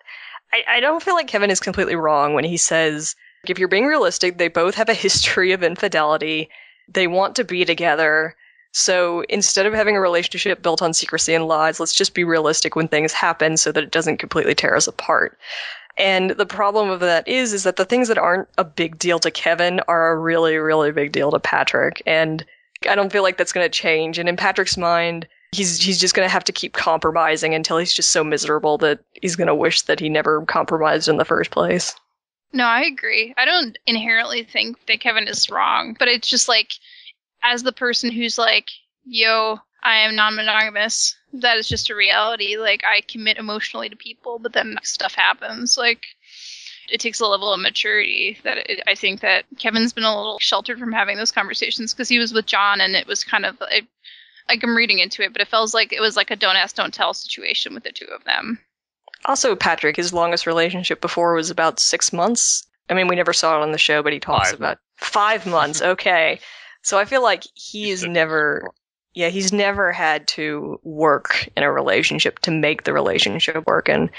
I don't feel like Kevin is completely wrong when he says, if you're being realistic, they both have a history of infidelity. They want to be together. So instead of having a relationship built on secrecy and lies, let's just be realistic when things happen so that it doesn't completely tear us apart. And the problem of that is that the things that aren't a big deal to Kevin are a really, really big deal to Patrick. And I don't feel like that's going to change. And in Patrick's mind, he's just going to have to keep compromising until he's just so miserable that he's going to wish that he never compromised in the first place. No, I agree. I don't inherently think that Kevin is wrong, but it's just like, as the person who's like, yo, I am non-monogamous, that is just a reality. Like, I commit emotionally to people, but then stuff happens. Like, it takes a level of maturity that I think that Kevin's been a little sheltered from having those conversations because he was with John, and it was kind of like I'm reading into it, but it feels like it was like a don't ask, don't tell situation with the two of them. Also, Patrick, his longest relationship before was about 6 months. I mean, we never saw it on the show, but he talks about 5 months. Okay. So I feel like he's never had to work in a relationship to make the relationship work. And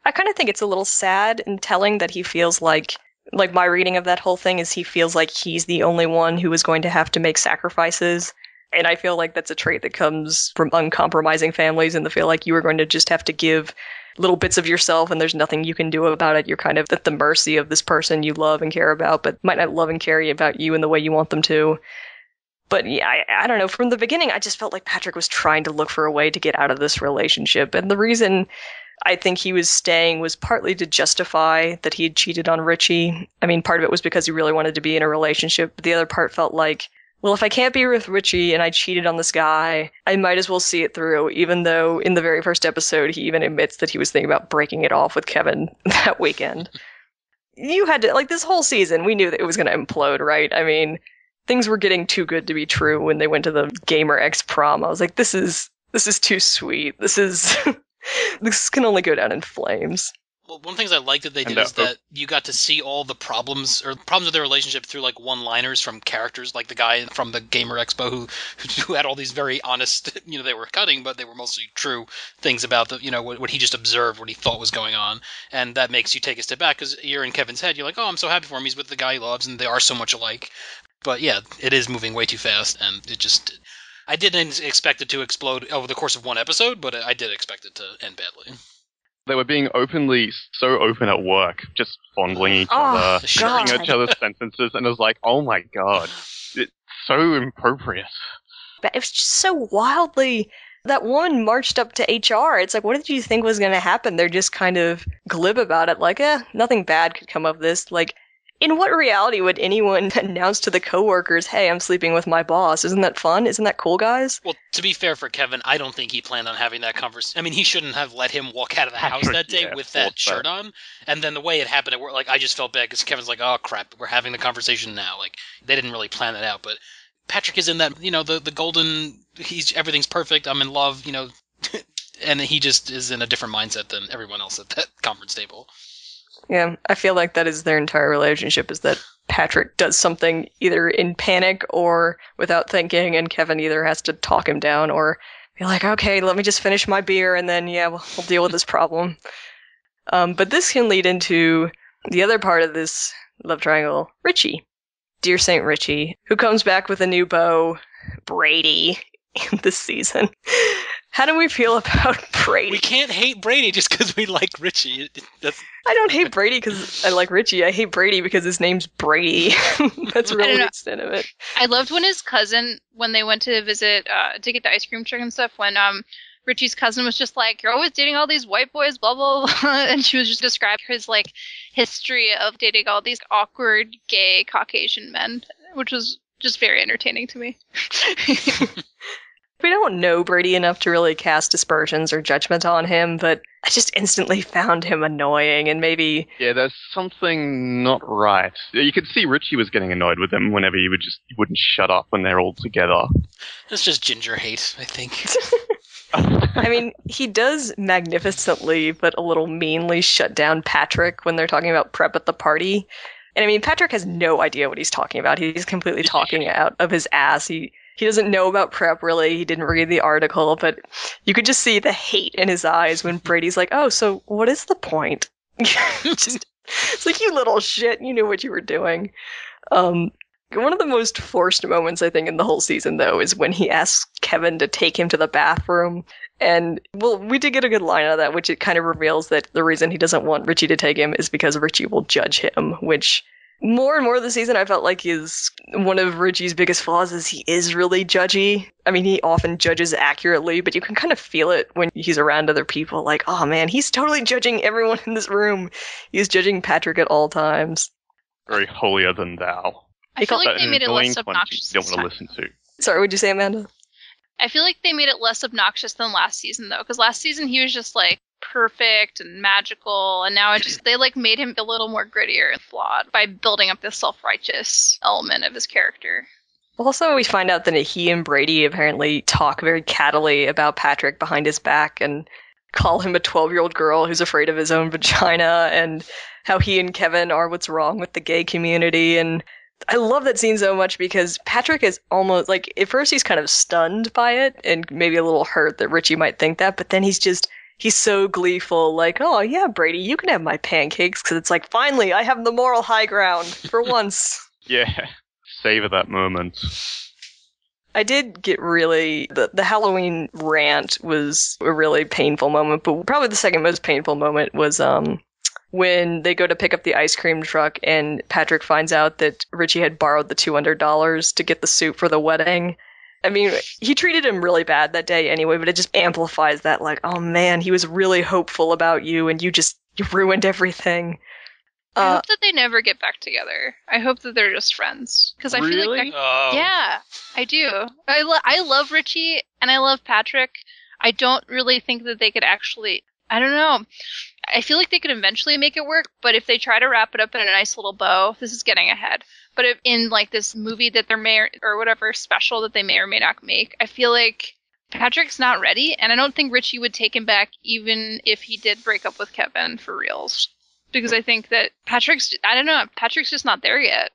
I kind of think it's a little sad and telling that he feels like my reading of that whole thing is he feels like he's the only one who is going to have to make sacrifices. And I feel like that's a trait that comes from uncompromising families, and the feel like you are going to just have to give little bits of yourself and there's nothing you can do about it. You're kind of at the mercy of this person you love and care about, but might not love and care about you in the way you want them to. But yeah, I don't know. From the beginning, I just felt like Patrick was trying to look for a way to get out of this relationship. And the reason I think he was staying was partly to justify that he had cheated on Richie. I mean, part of it was because he really wanted to be in a relationship. But the other part felt like, well, if I can't be with Richie and I cheated on this guy, I might as well see it through, even though in the very first episode, he even admits that he was thinking about breaking it off with Kevin that weekend. You had to, this whole season, we knew that it was going to implode, right? I mean, things were getting too good to be true when they went to the Gamer X prom. I was like, this is too sweet. This can only go down in flames. Well, one of the things I like that they did is that you got to see all the problems with their relationship through one-liners from characters, like the guy from the Gamer Expo who had all these very honest, they were cutting, but they were mostly true things about what he just observed, what he thought was going on, and that makes you take a step back because you're in Kevin's head. You're like, oh, I'm so happy for him. He's with the guy he loves, and they are so much alike. But yeah, it is moving way too fast, and I didn't expect it to explode over the course of one episode, but I did expect it to end badly. They were being so open at work, just fondling each other, sharing each other's sentences, and it was like, oh my god, it's so inappropriate. But it was just so wildly... That woman marched up to HR. It's like, what did you think was going to happen? They're just kind of glib about it, like, nothing bad could come of this. Like, in what reality would anyone announce to the coworkers, hey, I'm sleeping with my boss? Isn't that fun? Isn't that cool, guys? Well, to be fair for Kevin, I don't think he planned on having that conversation. I mean, he shouldn't have let him walk out of the house that day with that shirt on. And then the way it happened, I just felt bad because Kevin's like, oh, crap, we're having the conversation now. Like, they didn't really plan that out. But Patrick is in that, the golden, everything's perfect, I'm in love, and he just is in a different mindset than everyone else at that conference table. Yeah, I feel like that is their entire relationship, is that Patrick does something either in panic or without thinking, and Kevin either has to talk him down or be like, okay, let me just finish my beer, and then, we'll deal with this problem. But this can lead into the other part of this love triangle, Richie. Dear Saint Richie, who comes back with a new beau, Brady, in this season. How do we feel about Brady? We can't hate Brady just because we like Richie. I don't hate Brady because I like Richie. I hate Brady because his name's Brady. That's really the extent of it. I loved when his cousin, when they went to visit, to get the ice cream truck and stuff, when Richie's cousin was just like, you're always dating all these white boys, blah, blah, blah. And she was just describing his, history of dating all these awkward, gay, Caucasian men, which was just very entertaining to me. We don't know Brady enough to really cast aspersions or judgment on him, but I just instantly found him annoying, and maybe... Yeah, there's something not right. You could see Richie was getting annoyed with him whenever he wouldn't shut up when they're all together. It's just ginger hate, I think. I mean, he does magnificently, but a little meanly shut down Patrick when they're talking about prep at the party. And I mean, Patrick has no idea what he's talking about. He's completely talking out of his ass. He doesn't know about prep, really. He didn't read the article, but you could just see the hate in his eyes when Brady's like, oh, so what is the point? It's like, you little shit, you knew what you were doing. One of the most forced moments, I think, in the whole season, though, is when he asks Kevin to take him to the bathroom. And, well, we did get a good line out of that, which it kind of reveals that the reason he doesn't want Richie to take him is because Richie will judge him, which more and more of the season I felt like is one of Richie's biggest flaws is he is really judgy. I mean, he often judges accurately, but you can kind of feel it when he's around other people. Like, oh man, he's totally judging everyone in this room. He's judging Patrick at all times. Very holier than thou. I feel like they made it less obnoxious. You don't want to listen to. Sorry, what'd you say, Amanda? I feel like they made it less obnoxious than last season, though, because last season he was just like perfect and magical, and now they like made him a little more grittier and flawed by building up this self-righteous element of his character. Also, we find out that he and Brady apparently talk very cattily about Patrick behind his back and call him a 12-year-old girl who's afraid of his own vagina, and how he and Kevin are what's wrong with the gay community. And I love that scene so much because Patrick is almost like, at first he's kind of stunned by it and maybe a little hurt that Richie might think that, but then he's so gleeful, like, oh yeah, Brady, you can have my pancakes, because it's like, finally, I have the moral high ground for once. Yeah, savor that moment. I did get really, the Halloween rant was a really painful moment, but probably the second most painful moment was when they go to pick up the ice cream truck and Patrick finds out that Richie had borrowed the $200 to get the suit for the wedding. I mean, he treated him really bad that day anyway, but it just amplifies that, like, oh man, he was really hopeful about you and you ruined everything. I hope that they never get back together. I hope that they're just friends. Because I feel like yeah, I do. I love Richie and I love Patrick. I don't really think that they could actually, I don't know. I feel like they could eventually make it work, but if they try to wrap it up in a nice little bow, this is getting ahead. But if in like this movie that or whatever special that they may or may not make, I feel like Patrick's not ready, and I don't think Richie would take him back even if he did break up with Kevin for reals. Because I think that Patrick's just not there yet.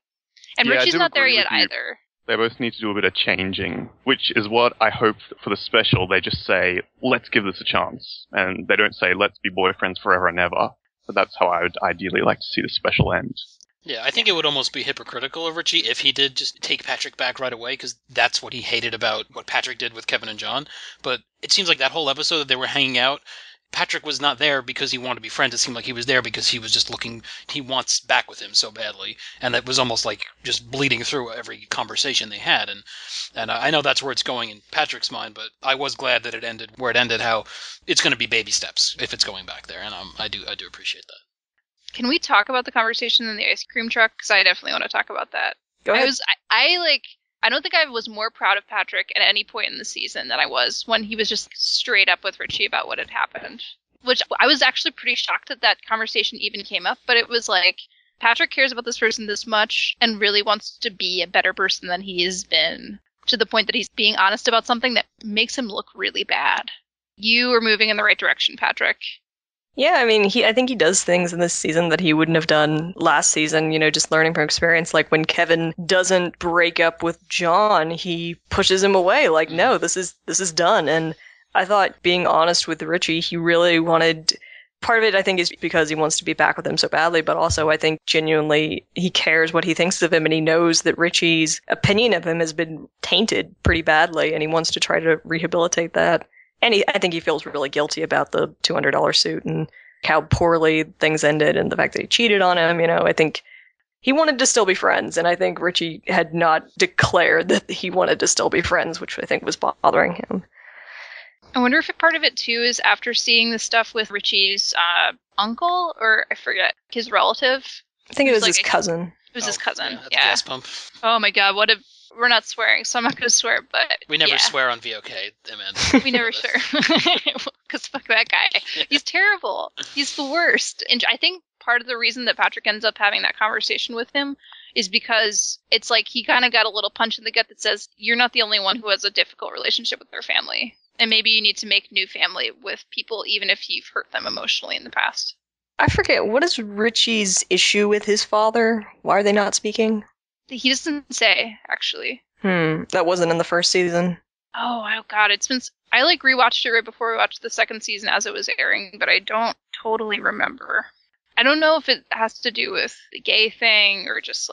And yeah, Richie's not there yet either. They both need to do a bit of changing, which is what I hope for the special. They just say, let's give this a chance. And they don't say, let's be boyfriends forever and ever. But that's how I would ideally like to see the special end. Yeah, I think it would almost be hypocritical of Richie if he did just take Patrick back right away, because that's what he hated about what Patrick did with Kevin and John. But it seems like that whole episode that they were hanging out, Patrick was not there because he wanted to be friends. It seemed like he was there because he was just he wants back with him so badly. And that was almost like just bleeding through every conversation they had. And I know that's where it's going in Patrick's mind, but I was glad that it ended where it ended, how it's going to be baby steps if it's going back there. And I do appreciate that. Can we talk about the conversation in the ice cream truck? Because I definitely want to talk about that. Go ahead. I don't think I was more proud of Patrick at any point in the season than I was when he was just straight up with Richie about what had happened. Which I was actually pretty shocked that conversation even came up, but it was like, Patrick cares about this person this much and really wants to be a better person than he has been, to the point that he's being honest about something that makes him look really bad. You are moving in the right direction, Patrick. Yeah, I mean, I think he does things in this season that he wouldn't have done last season, just learning from experience. Like when Kevin doesn't break up with John, he pushes him away. Like, no, this is done. And I thought being honest with Richie, he really wanted, part of it I think is because he wants to be back with him so badly, but also I think genuinely he cares what he thinks of him, and he knows that Richie's opinion of him has been tainted pretty badly, and he wants to try to rehabilitate that. And I think he feels really guilty about the $200 suit and how poorly things ended and the fact that he cheated on him. I think he wanted to still be friends, and I think Richie had not declared that he wanted to still be friends, which I think was bothering him. I wonder if part of it, too, is after seeing the stuff with Richie's uncle, or I forget, his relative. I think it was his cousin. It was his cousin, yeah. At the gas pump. Oh my god, we're not swearing, so I'm not going to swear, but we never swear on VOK, Amanda. We never swear. Because fuck that guy. He's terrible. He's the worst. And I think part of the reason that Patrick ends up having that conversation with him is because it's like he kind of got a little punch in the gut that says, you're not the only one who has a difficult relationship with their family. And maybe you need to make new family with people, even if you've hurt them emotionally in the past. I forget, what is Richie's issue with his father? Why are they not speaking? He doesn't say, actually. That wasn't in the first season. Oh God, it's been. I rewatched it right before we watched the second season as it was airing, but I don't totally remember. I don't know if it has to do with the gay thing or just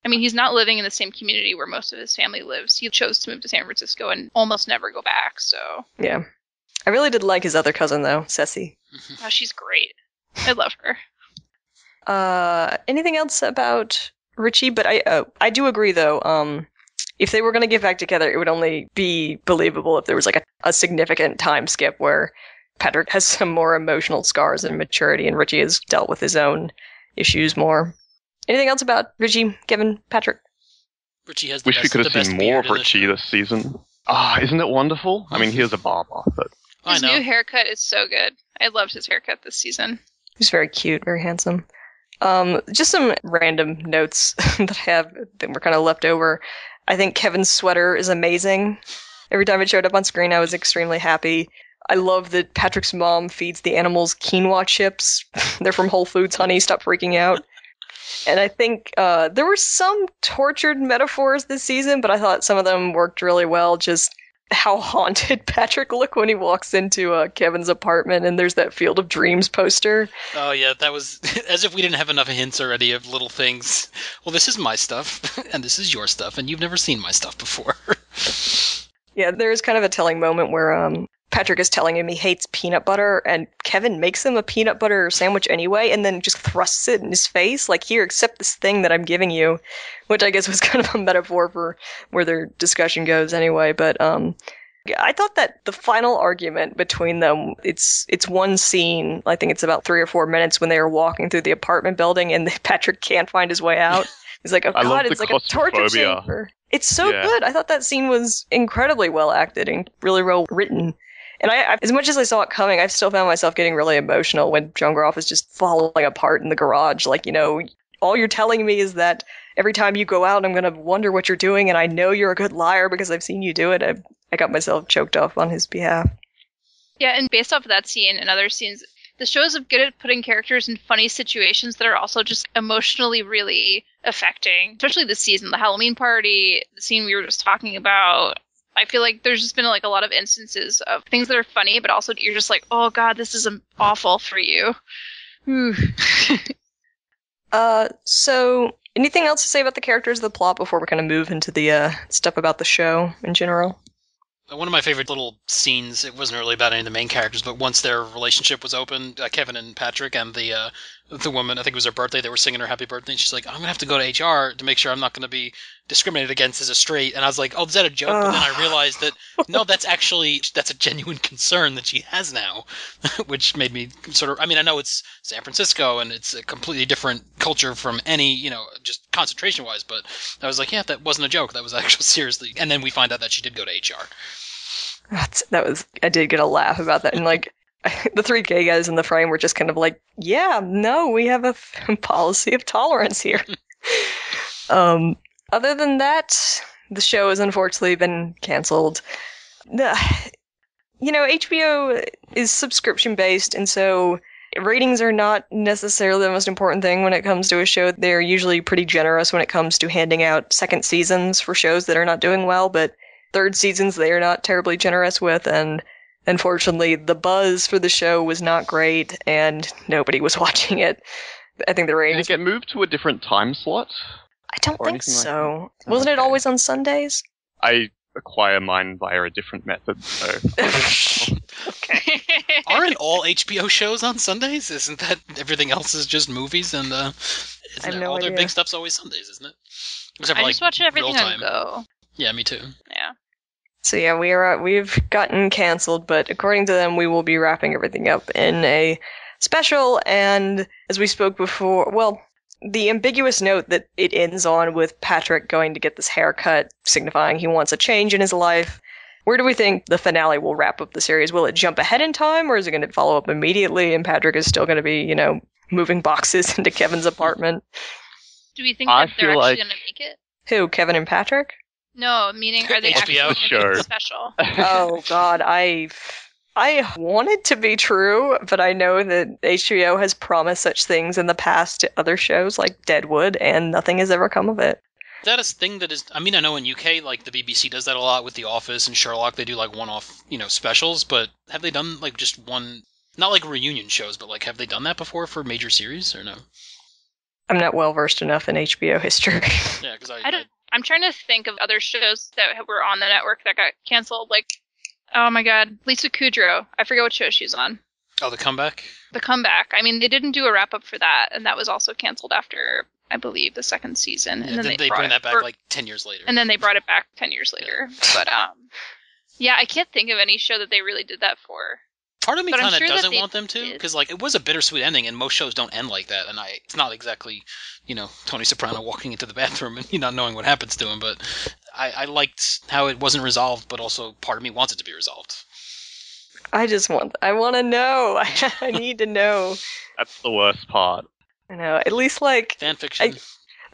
I mean, he's not living in the same community where most of his family lives. He chose to move to San Francisco and almost never go back, so. Yeah. I really did like his other cousin, though, Ceci. Oh, she's great. I love her. Anything else about Richie? But I do agree, though, if they were going to get back together, it would only be believable if there was a significant time skip where Patrick has some more emotional scars and maturity, and Richie has dealt with his own issues more. Anything else about Richie, Kevin, Patrick? Richie has Wish we could have seen more of Richie this season. Isn't it wonderful? I mean, he is a barber, but... His new haircut is so good. I loved his haircut this season. He's very cute, very handsome. Just some random notes that I have that were kind of left over. I think Kevin's sweater is amazing. Every time it showed up on screen, I was extremely happy. I love that Patrick's mom feeds the animals quinoa chips. They're from Whole Foods, honey. Stop freaking out. And I think there were some tortured metaphors this season, but I thought some of them worked really well. Just how haunted Patrick looked when he walks into Kevin's apartment and there's that Field of Dreams poster. Oh yeah, that was as if we didn't have enough hints already of little things. Well, this is my stuff, and this is your stuff, and you've never seen my stuff before. Yeah, there's kind of a telling moment where Patrick is telling him he hates peanut butter, and Kevin makes him a peanut butter sandwich anyway, and then just thrusts it in his face, like, here, accept this thing that I'm giving you, which I guess was kind of a metaphor for where their discussion goes anyway, but I thought that the final argument between them, it's one scene, I think it's about 3 or 4 minutes when they are walking through the apartment building and Patrick can't find his way out. He's like, oh god, it's like a torture chamber. It's so good. I thought that scene was incredibly well acted and really well written. And I, as much as I saw it coming, I still found myself getting really emotional when Joan Groff is just falling apart in the garage. Like, you know, all you're telling me is that every time you go out, I'm going to wonder what you're doing, and I know you're a good liar because I've seen you do it. I got myself choked off on his behalf. Yeah, and based off of that scene and other scenes, the shows are good at putting characters in funny situations that are also just emotionally really affecting. Especially this season, the Halloween party, the scene we were just talking about. I feel like there's just been a lot of instances of things that are funny, but also you're just like, oh god, this is awful for you. So anything else to say about the characters of the plot before we kind of move into the stuff about the show in general? One of my favorite little scenes, it wasn't really about any of the main characters, but once their relationship was open, Kevin and Patrick and the woman, I think it was her birthday, they were singing her happy birthday, and she's like, I'm going to have to go to HR to make sure I'm not going to be discriminated against as a straight. And I was like, oh, is that a joke? But then I realized that, no, that's a genuine concern that she has now, which made me sort of, I mean, I know it's San Francisco and it's a completely different culture from any, just concentration-wise, but I was like, yeah, that wasn't a joke. That was actually seriously. And then we find out that she did go to HR. I did get a laugh about that. And the 3 gay guys in the frame were just kind of like, yeah, no, we have a policy of tolerance here. Other than that, the show has unfortunately been canceled. HBO is subscription based, and so ratings are not necessarily the most important thing when it comes to a show. They're usually pretty generous when it comes to handing out second seasons for shows that are not doing well, but third seasons they are not terribly generous with, and unfortunately the buzz for the show was not great, and nobody was watching it. I think the ratings... Did it get moved to a different time slot? I don't think so. Wasn't it always on Sundays? I acquire mine via a different method, so... Okay. Aren't all HBO shows on Sundays? Isn't that everything else is just movies? And I have no all idea. their big stuff's always Sundays, isn't it? Except I for, just watch everything real on time. Go. Yeah, me too. Yeah. So yeah, we've gotten canceled, but according to them, we will be wrapping everything up in a special, and as we spoke before, well, the ambiguous note that it ends on with Patrick going to get this haircut, signifying he wants a change in his life. Where do we think the finale will wrap up the series? Will it jump ahead in time, or is it going to follow up immediately, and Patrick is still going to be, moving boxes into Kevin's apartment? Do we think that they're actually going to make it? Who, Kevin and Patrick? No, meaning are they actually HBO? going to make the special? Oh God, I I want it to be true, but I know that HBO has promised such things in the past to other shows like Deadwood, and nothing has ever come of it. That is thing that is. I mean, I know in UK, like the BBC does that a lot with The Office and Sherlock. They do like one-off, specials. But have they done like just one? Not like reunion shows, but like have they done that before for major series or no? I'm not well versed enough in HBO history. Yeah, because I'm trying to think of other shows that were on the network that got canceled. Like, oh my god, Lisa Kudrow. I forget what show she's on. Oh, The Comeback? The Comeback. I mean, they didn't do a wrap-up for that, and that was also canceled after, I believe, the second season. And then they bring that back like 10 years later. And then they brought it back 10 years later. But, yeah, I can't think of any show that they really did that for. Part of me kind of doesn't want them to, because like it was a bittersweet ending, and most shows don't end like that. And it's not exactly, Tony Soprano walking into the bathroom and not knowing what happens to him. But I liked how it wasn't resolved, but also part of me wants it to be resolved. I want to know. I need to know. That's the worst part. I know. At least like fan fiction.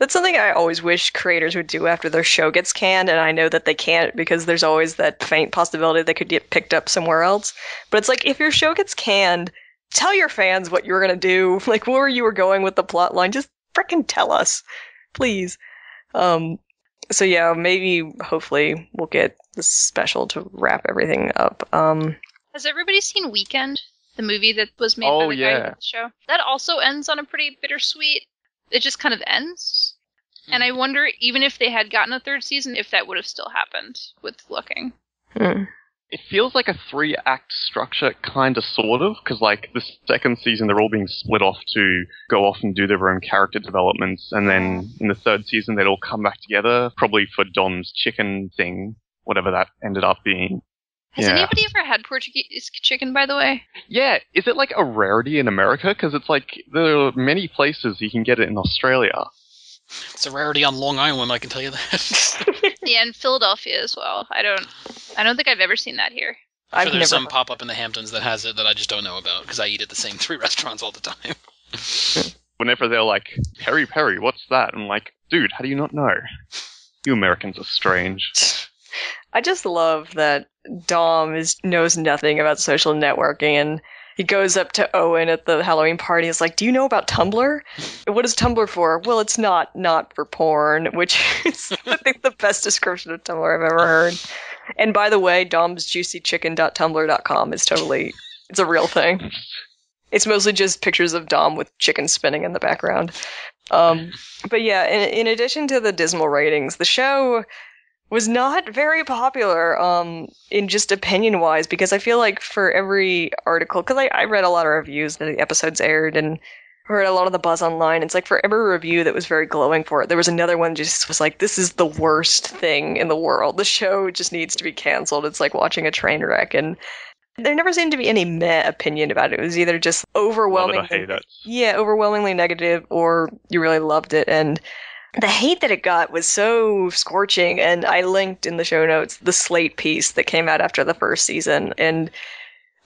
That's something I always wish creators would do after their show gets canned, and I know that they can't because there's always that faint possibility they could get picked up somewhere else. But it's like, if your show gets canned, tell your fans what you were going to do, like where you were going with the plot line. Just frickin' tell us, please. So yeah, maybe, hopefully, we'll get this special to wrap everything up. Has everybody seen Weekend, the movie that was made by the guy who did the show? That also ends on a pretty bittersweet. It just kind of ends. And I wonder, even if they had gotten a third season, if that would have still happened with Looking. It feels like a 3-act structure, kind of, sort of, because like the second season they're all being split off to go off and do their own character developments, and then in the third season they'd all come back together, probably for Dom's chicken thing, whatever that ended up being. Has anybody ever had Portuguese chicken, by the way? Yeah, is it like a rarity in America? Because it's like there are many places you can get it in Australia. It's a rarity on Long Island, I can tell you that. Yeah, in Philadelphia as well. I don't think I've ever seen that here. I'm sure there's some pop up in the Hamptons that has it that I just don't know about because I eat at the same 3 restaurants all the time. Whenever they're like, Peri Peri, what's that? I'm like, dude, how do you not know? You Americans are strange. I just love that Dom knows nothing about social networking, and he goes up to Owen at the Halloween party. He's like, "Do you know about Tumblr? What is Tumblr for?" Well, it's not for porn, which is, I think, the best description of Tumblr I've ever heard. And by the way, Dom's juicychicken.tumblr.com is it's a real thing. It's mostly just pictures of Dom with chicken spinning in the background. But yeah, in addition to the dismal ratings, the show was not very popular in just opinion-wise, because I feel like for every article, because I read a lot of reviews that the episodes aired and heard a lot of the buzz online. It's like for every review that was very glowing for it, there was another one just was like, this is the worst thing in the world. The show just needs to be canceled. It's like watching a train wreck. And there never seemed to be any meh opinion about it. It was either just overwhelmingly negative, or you really loved it. And the hate that it got was so scorching, and I linked in the show notes the Slate piece that came out after the first season, and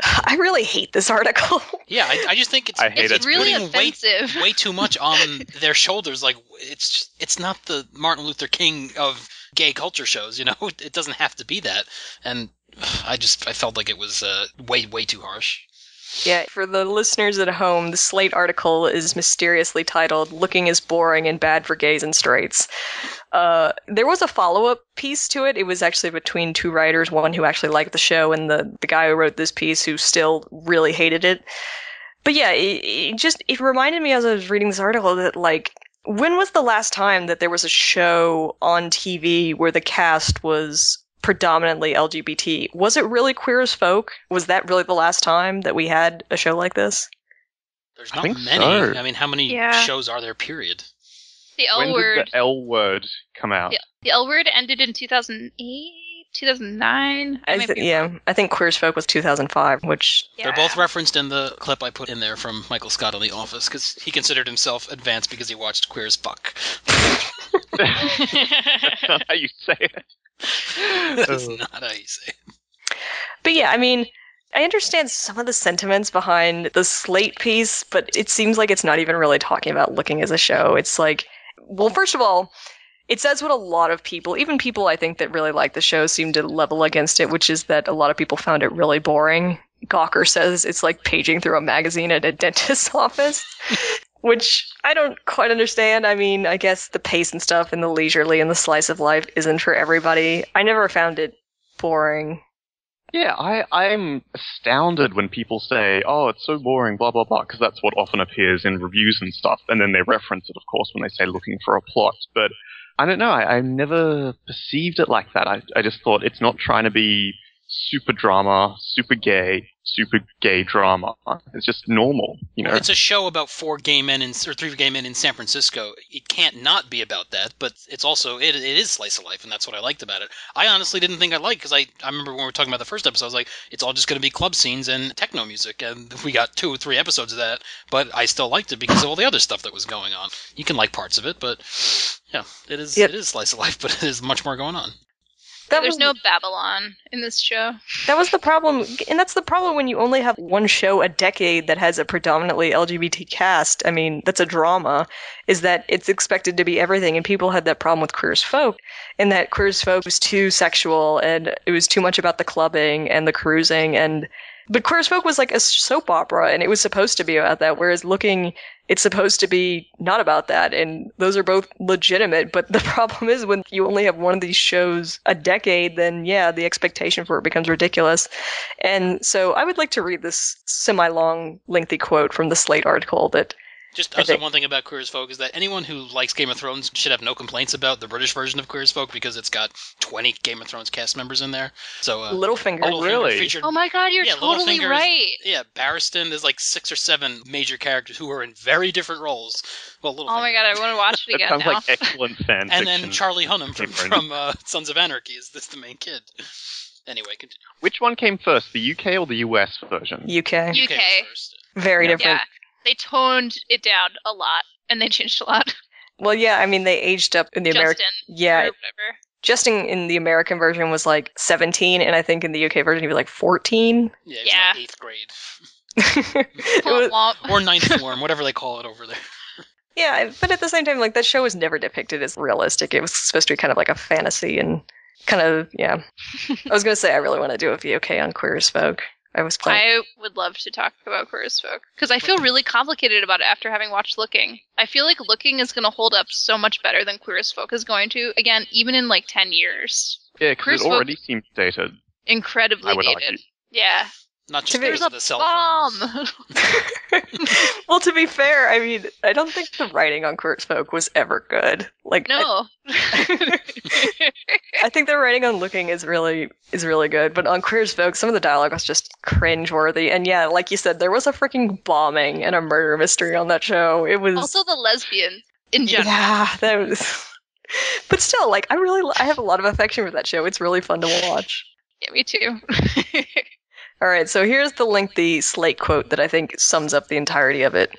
I really hate this article. Yeah, I just think it's really offensive. Way too much on their shoulders. Like, it's not the Martin Luther King of gay culture shows, It doesn't have to be that. And I felt like it was way too harsh. Yeah, for the listeners at home, the Slate article is mysteriously titled, "Looking is Boring and Bad for Gays and Straights." There was a follow-up piece to it. It was actually between 2 writers, one who actually liked the show and the guy who wrote this piece who still really hated it. But yeah, it reminded me as I was reading this article that, like, when was the last time that there was a show on TV where the cast was predominantly LGBT? Was it really Queer as Folk? Was that really the last time that we had a show like this? There's not many. So. I mean, how many shows are there, period? The L when Word. Did the L Word come out? The L Word ended in 2008, 2009. I think Queer as Folk was 2005, which... Yeah. They're both referenced in the clip I put in there from Michael Scott on The Office, because he considered himself advanced because he watched Queer as Fuck. That's not how you say it. That's not how you say it. But yeah, I mean, I understand some of the sentiments behind the Slate piece, but it seems like it's not even really talking about Looking as a show. It's like, well, first of all, it says what a lot of people, even people I think that really like the show, seem to level against it, which is that a lot of people found it really boring. Gawker says it's like paging through a magazine at a dentist's office, which I don't quite understand. I mean, I guess the pace and stuff and the leisurely and the slice of life isn't for everybody. I never found it boring. Yeah, I'm astounded when people say, oh, it's so boring, blah, blah, blah, because that's what often appears in reviews and stuff, and then they reference it, of course, when they say looking for a plot. But I don't know, I never perceived it like that. I just thought it's not trying to be super drama, super gay drama. It's just normal, you know. It's a show about 3 gay men in San Francisco. It can't not be about that, but it's also it is slice of life, and that's what I liked about it. I honestly didn't think I liked, because I remember when we were talking about the first episode, I was like, it's all just going to be club scenes and techno music, and we got 2 or 3 episodes of that, but I still liked it because of all the other stuff that was going on. You can like parts of it, but yeah, it is slice of life, but it is much more going on. There's no Babylon in this show. That was the problem, and that's the problem when you only have one show a decade that has a predominantly LGBT cast. I mean, that's a drama, is that it's expected to be everything, and people had that problem with Queer as Folk, in that Queer as Folk was too sexual, and it was too much about the clubbing and the cruising, but Queer as Folk was like a soap opera, and it was supposed to be about that, whereas Looking, it's supposed to be not about that, and those are both legitimate, but the problem is when you only have one of these shows a decade, then yeah, the expectation for it becomes ridiculous. And so I would like to read this semi-long, lengthy quote from the Slate article that Just also one thing about Queer as Folk is that anyone who likes Game of Thrones should have no complaints about the British version of Queer as Folk, because it's got 20 Game of Thrones cast members in there. So Littlefinger. Really? Featured, Oh my god, you're totally right. Yeah, Barristan, there's like 6 or 7 major characters who are in very different roles. Well, Littlefinger. Oh my god, I want to watch it again sounds now. like excellent fan And fiction. then Charlie Hunnam from Sons of Anarchy is the main kid. Anyway, continue. Which one came first, the UK or the US version? UK. UK was first. Very different. Yeah, they toned it down a lot, and they changed a lot. Well, yeah, I mean, they aged up in the American... Yeah, or whatever. Justin in the American version was like 17, and I think in the UK version he was like 14. Yeah, he was like 8th grade. It was- Or 9th form, whatever they call it over there. yeah, but at the same time, like, that show was never depicted as realistic. It was supposed to be kind of like a fantasy and kind of, yeah. I was going to say I really want to do a VOK on Queer as Folk. I would love to talk about Queer as Folk, because I feel really complicated about it after having watched Looking. I feel like Looking is going to hold up so much better than Queer as Folk is going to, again, even in like 10 years. Yeah, because it already seems dated. Incredibly dated. Argue. Yeah. Not just There's because of the cell phones. Well, to be fair, I mean, I don't think the writing on Queer as Folk was ever good. Like, no. I think the writing on Looking is really good, but on Queer as Folk, some of the dialogue was just cringeworthy. And yeah, like you said, there was a freaking bombing and a murder mystery on that show. It was also the lesbian in general. Yeah, that was. But still, like, I have a lot of affection for that show. It's really fun to watch. Yeah, me too. All right, so here's the lengthy Slate quote that I think sums up the entirety of it.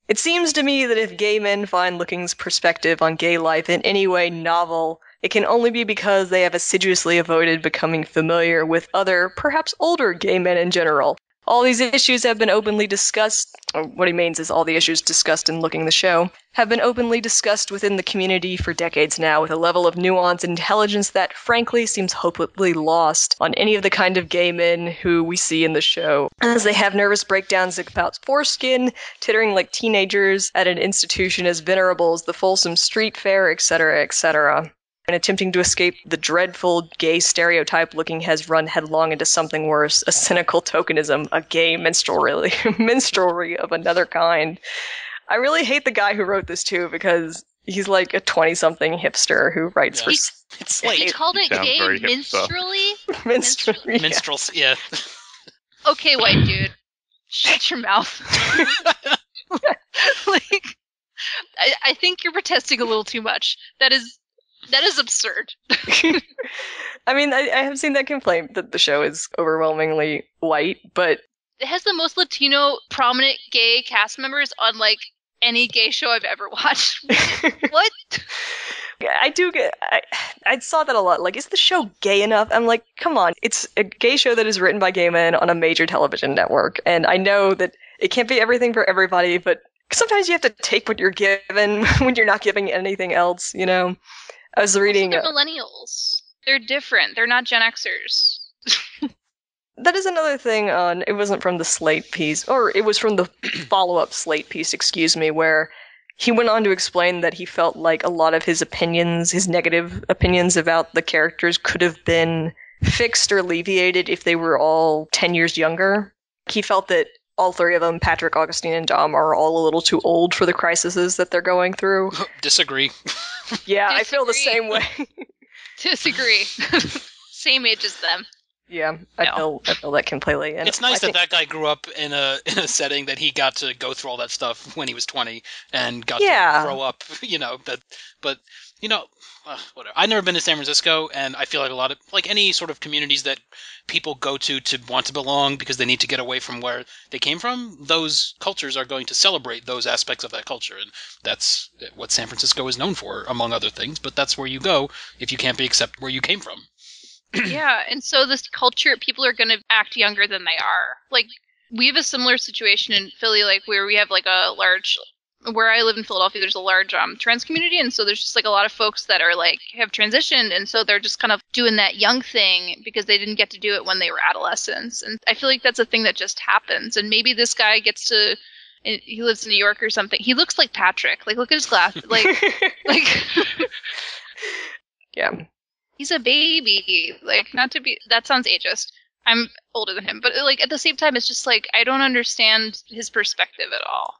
It seems to me that if gay men find Looking's perspective on gay life in any way novel, it can only be because they have assiduously avoided becoming familiar with other, perhaps older gay men in general. All these issues have been openly discussed, or what he means is all the issues discussed in Looking the Show, have been openly discussed within the community for decades now with a level of nuance and intelligence that, frankly, seems hopelessly lost on any of the kind of gay men who we see in the show, as they have nervous breakdowns about foreskin, tittering like teenagers at an institution as venerable as the Folsom Street Fair, etc., etc. And attempting to escape the dreadful gay stereotype, Looking has run headlong into something worse, a cynical tokenism, a gay minstrelry of another kind. I really hate the guy who wrote this too, because he's like a 20-something hipster who writes for... It's like... He called it gay minstrelly? Minstrelly, yeah. Minstrels, yeah. Okay, white dude. Shut your mouth. Like, I think you're protesting a little too much. That is absurd. I mean, I have seen that complaint that the show is overwhelmingly white, but... It has the most Latino prominent gay cast members on, like, any gay show I've ever watched. What? I saw that a lot. Like, is the show gay enough? I'm like, come on. It's a gay show that is written by gay men on a major television network, and I know that it can't be everything for everybody, but sometimes you have to take what you're given when you're not giving anything else, you know? I was reading... Also, they're millennials. They're different. They're not Gen Xers. that is another thing on, it wasn't from the Slate piece, or it was from the follow-up Slate piece, excuse me, where he went on to explain that he felt like a lot of his opinions, his negative opinions about the characters could have been fixed or alleviated if they were all 10 years younger. He felt that all three of them, Patrick, Augustine, and Dom, are all a little too old for the crises that they're going through. Disagree. Yeah, I feel the same way. Disagree. Same age as them. Yeah, I feel that completely. And it's nice that guy grew up in a setting that he got to go through all that stuff when he was 20 and got to grow up. Whatever. I've never been to San Francisco, and I feel like a lot of any sort of communities that people go to want to belong because they need to get away from where they came from. Those cultures are going to celebrate those aspects of that culture, and that's what San Francisco is known for, among other things. But that's where you go if you can't be accepted where you came from. Yeah, and so this culture, people are going to act younger than they are. Like, we have a similar situation in Philly, like, where we have, like, a large, where I live in Philadelphia, there's a large trans community, and so there's just, like, a lot of folks that are, like, have transitioned, and so they're just kind of doing that young thing because they didn't get to do it when they were adolescents. And I feel like that's a thing that just happens, and maybe this guy gets to, he lives in New York or something. He looks like Patrick. Like, look at his glasses. Like, yeah. He's a baby. Like, not to be, that sounds ageist. I'm older than him. But, like, at the same time, it's just, like, I don't understand his perspective at all.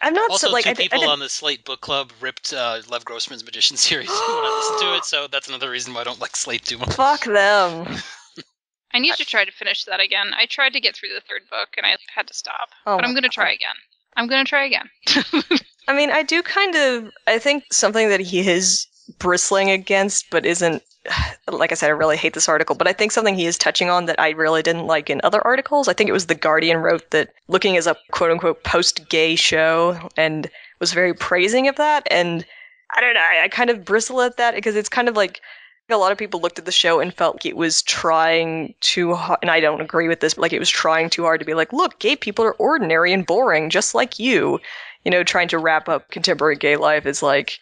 I'm not also, so, like... two people on the Slate Book Club ripped Lev Grossman's Magician series when I listened to it, so that's another reason why I don't like Slate too much. Fuck them. I need to try to finish that again. I tried to get through the third book, and I had to stop. But I'm going to try again. I mean, I think something that he is bristling against, but isn't, like I said, I really hate this article, but I think something he is touching on that I really didn't like in other articles, I think it was The Guardian wrote that looking as a quote-unquote post-gay show and was very praising of that, and I don't know, I kind of bristle at that because it's kind of like a lot of people looked at the show and felt like it was trying too hard, and I don't agree with this, but like it was trying too hard to be like, look, gay people are ordinary and boring, just like you. You know, trying to wrap up contemporary gay life is like,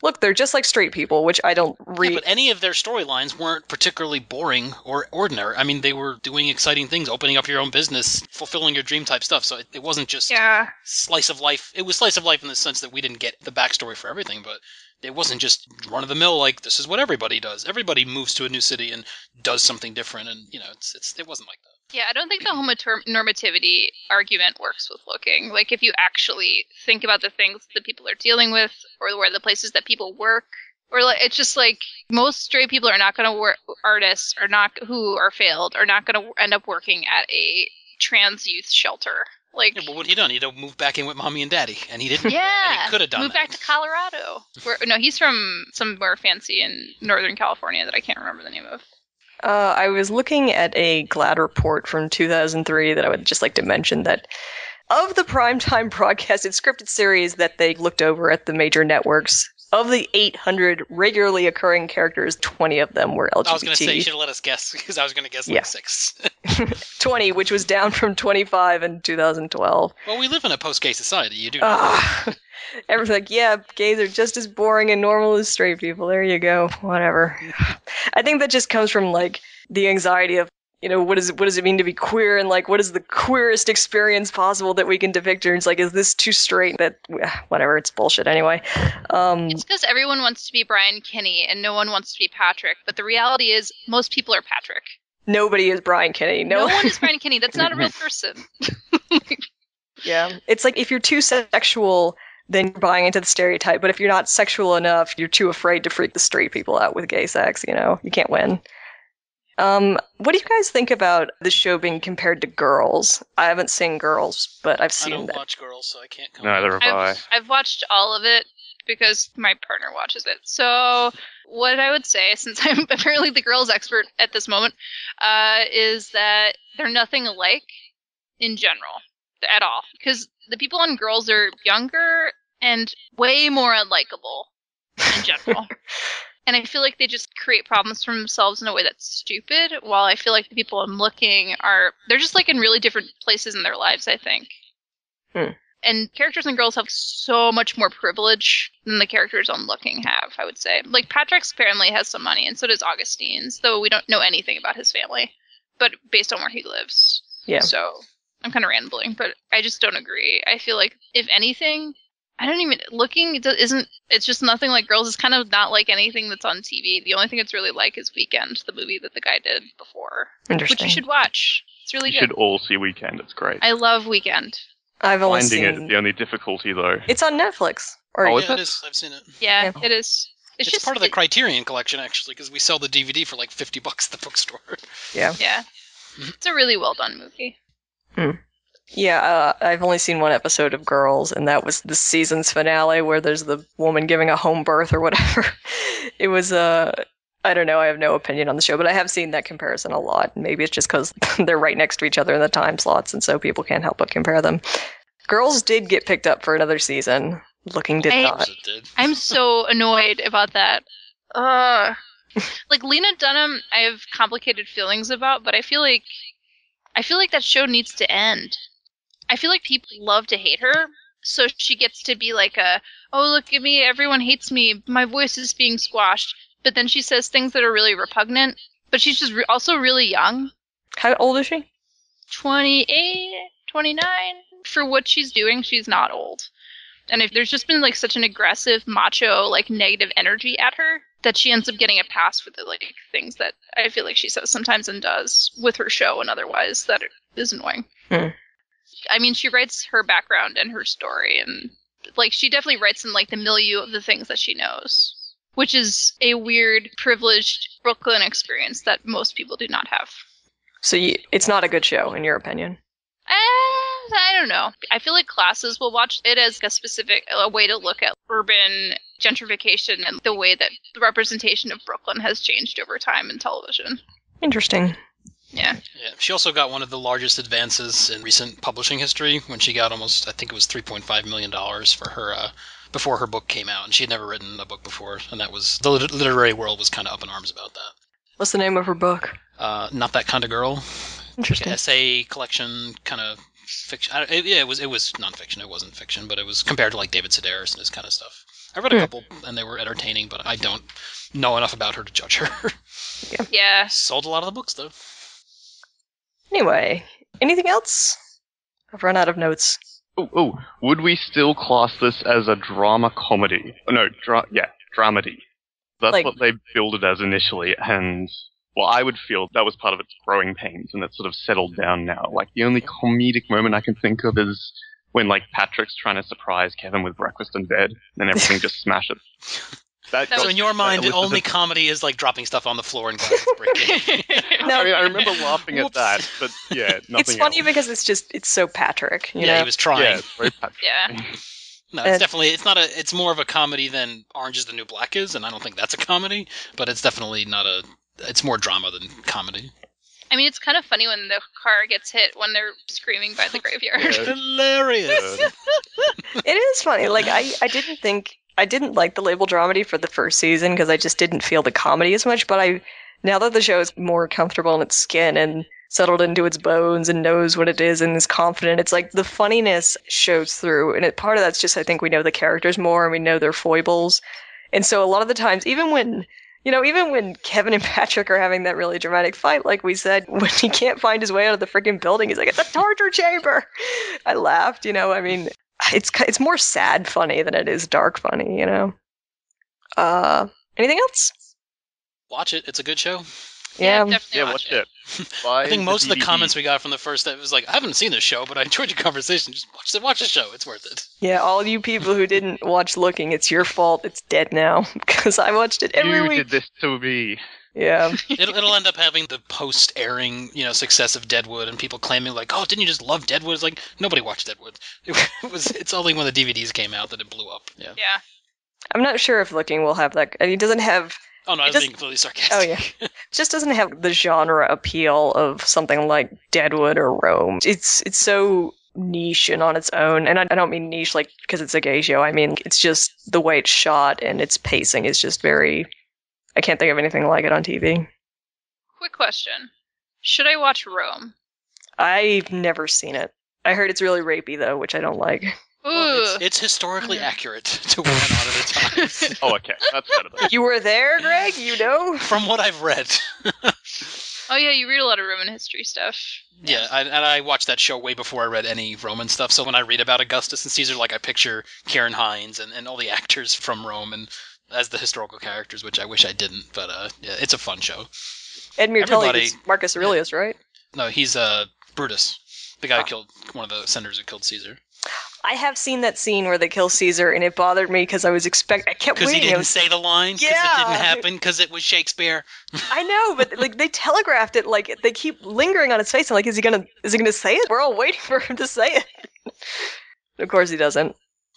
look, they're just like straight people, which I don't read. Yeah, but any of their storylines weren't particularly boring or ordinary. I mean, they were doing exciting things, opening up your own business, fulfilling your dream type stuff. So it wasn't just slice of life. It was slice of life in the sense that we didn't get the backstory for everything, but it wasn't just run of the mill like this is what everybody does. Everybody moves to a new city and does something different, and it wasn't like that. Yeah, I don't think the homonormativity argument works with looking. Like, if you actually think about the things that people are dealing with, or where the places that people work, or like, it's just like most straight people are not going to work. Artists are not who are failed are not going to end up working at a trans youth shelter. Like, yeah, but what he done? He'd have moved back in with mommy and daddy, and he didn't. Yeah, and he could have done. Moved back to Colorado. No, he's from somewhere fancy in Northern California that I can't remember the name of. I was looking at a GLAAD report from 2003 that I would just like to mention that of the primetime broadcasted scripted series that they looked over at the major networks, of the 800 regularly occurring characters, 20 of them were LGBT. I was going to say, you should have let us guess, because I was going to guess 6. 20, which was down from 25 in 2012. Well, we live in a post-gay society, you do know. Everyone's like, yeah, gays are just as boring and normal as straight people. There you go. Whatever. I think that just comes from, like, the anxiety of, what does it mean to be queer, and, like, what is the queerest experience possible that we can depict here? And it's like, is this too straight? That, whatever, it's bullshit anyway. It's because everyone wants to be Brian Kinney and no one wants to be Patrick, but the reality is most people are Patrick. Nobody is Brian Kinney. No one is Brian Kinney. That's not a real person. Yeah. It's like if you're too sexual, then you're buying into the stereotype. But if you're not sexual enough, you're too afraid to freak the straight people out with gay sex. You can't win. What do you guys think about the show being compared to Girls? I haven't seen Girls, but I've seen that. I don't watch Girls, so I can't comment. Neither have I. I've watched all of it because my partner watches it. So what I would say, since I'm apparently the Girls expert at this moment, is that they're nothing alike in general at all. Because the people on Girls are younger and way more unlikable in general. And I feel like they just create problems for themselves in a way that's stupid, while I feel like the people I'm looking they're just like in really different places in their lives, I think. And characters in Girls have so much more privilege than the characters on Looking have, I would say. Like, Patrick's family has some money, and so does Augustine's, though we don't know anything about his family. but based on where he lives. Yeah. So I'm kind of rambling, but I just don't agree. I feel like, if anything, I don't even looking. It's just nothing like Girls. It's kind of not like anything that's on TV. The only thing it's really like is Weekend, the movie that the guy did before, Interesting. which you should watch. It's really You good. should all see Weekend. It's great. I love Weekend. I've only Finding it seen is the only difficulty, though. It's on Netflix. Or Oh, is Yeah, it? it is. I've seen it. Yeah, Yeah. it is. It's just part of the Criterion collection, actually, because we sell the DVD for like $50 at the bookstore. yeah. Yeah, it's a really well done movie. Yeah, I've only seen one episode of Girls, and that was the season's finale where there's the woman giving a home birth or whatever. It was, I don't know, I have no opinion on the show, but I have seen that comparison a lot. Maybe it's just because they're right next to each other in the time slots, and so people can't help but compare them. Girls did get picked up for another season. Looking did not. It did. I'm so annoyed about that. Like Lena Dunham, I have complicated feelings about, but I feel like that show needs to end. I feel like people love to hate her, so she gets to be like oh, look at me, everyone hates me, my voice is being squashed. But then she says things that are really repugnant, but she's just also really young. How old is she? 28, 29. For what she's doing, she's not old. And if there's just been like such an aggressive, macho, like negative energy at her that she ends up getting a pass for the like things that I feel like she says sometimes and does with her show and otherwise that is annoying. I mean, she writes her background and her story, and like she definitely writes in like the milieu of the things that she knows, which is a weird, privileged Brooklyn experience that most people do not have. So it's not a good show, in your opinion? I don't know. I feel like classes will watch it as a way to look at urban gentrification and the way that the representation of Brooklyn has changed over time in television. Interesting. Yeah. Yeah, she also got one of the largest advances in recent publishing history when she got almost, I think it was $3.5 million for her, before her book came out. And she had never written a book before, and that was, the literary world was kind of up in arms about that. What's the name of her book? Not That Kind of Girl. Interesting. Like essay collection, kind of fiction. It was nonfiction. It wasn't fiction, but it was compared to like David Sedaris and this kind of stuff. I read a couple, and they were entertaining, but I don't know enough about her to judge her. Yeah. Sold a lot of the books, though. Anyway, anything else? I've run out of notes. Oh, would we still class this as a drama comedy? No, dramedy. That's Like- what they billed it as initially, and well, I would feel that was part of its growing pains, and it's sort of settled down now. Like, the only comedic moment I can think of is when, like, Patrick's trying to surprise Kevin with breakfast in bed, and everything just smashes. So in your mind, the only Elizabeth- comedy is like dropping stuff on the floor and glasses breaking. No, I mean, I remember laughing at that, but yeah, nothing it's funny else. because it's so Patrick, you Yeah, know? he was trying. Yeah, it's very Patrick. Yeah. No, it's definitely, it's more of a comedy than Orange is the New Black is, and I don't think that's a comedy, but it's definitely it's more drama than comedy. I mean, it's kind of funny when the car gets hit when they're screaming by the graveyard. Yeah. Hilarious! It is funny. Like, I didn't like the label dramedy for the first season because I just didn't feel the comedy as much, but now that the show is more comfortable in its skin and settled into its bones and knows what it is and is confident, it's like the funniness shows through, and part of that's just I think we know the characters more and we know their foibles, and so a lot of the times, even when Kevin and Patrick are having that really dramatic fight, like we said, when he can't find his way out of the freaking building, he's like, it's a torture chamber. I laughed, I mean, it's more sad funny than it is dark funny, Anything else? Watch it. It's a good show. Yeah. Definitely Yeah, watch watch it. Buy I think most of the DVD. comments we got from the first it was like, I haven't seen this show, but I enjoyed your conversation. Just watch the show. It's worth it. Yeah, all you people who didn't watch Looking, it's your fault. It's dead now because I watched it every You week. did this to me. Yeah. It'll end up having the post-airing, success of Deadwood, and people claiming like, "Oh, didn't you just love Deadwood?" It's like nobody watched Deadwood. It's only when the DVDs came out that it blew up. Yeah. Yeah. I'm not sure if Looking will have that. I mean, it doesn't have. Oh no, I was being completely sarcastic. Oh yeah, it just doesn't have the genre appeal of something like Deadwood or Rome. It's so niche and on its own, and I don't mean niche like because it's a gay show. I mean it's just the way it's shot and its pacing is just very. I can't think of anything like it on TV. Quick question. Should I watch Rome? I've never seen it. I heard it's really rapey though, which I don't like. Ooh. Well, it's historically accurate to what went on at the time. Oh, okay, that's better. Then. You were there, Greg? You know? From what I've read. Oh yeah, you read a lot of Roman history stuff. Yeah, and I watched that show way before I read any Roman stuff, so when I read about Augustus and Caesar, like, I picture Kieran Hines and all the actors from Rome and as the historical characters, which I wish I didn't, but yeah, it's a fun show. Ed Murtelli is Marcus Aurelius, right? No, he's Brutus, the guy who killed one of the senators who killed Caesar. I have seen that scene where they kill Caesar, and it bothered me because I kept waiting. Because he didn't say the line? Because it didn't happen? Because it was Shakespeare? I know, but like they telegraphed it. Like they keep lingering on his face. And like, is he gonna say it? We're all waiting for him to say it. Of course, he doesn't.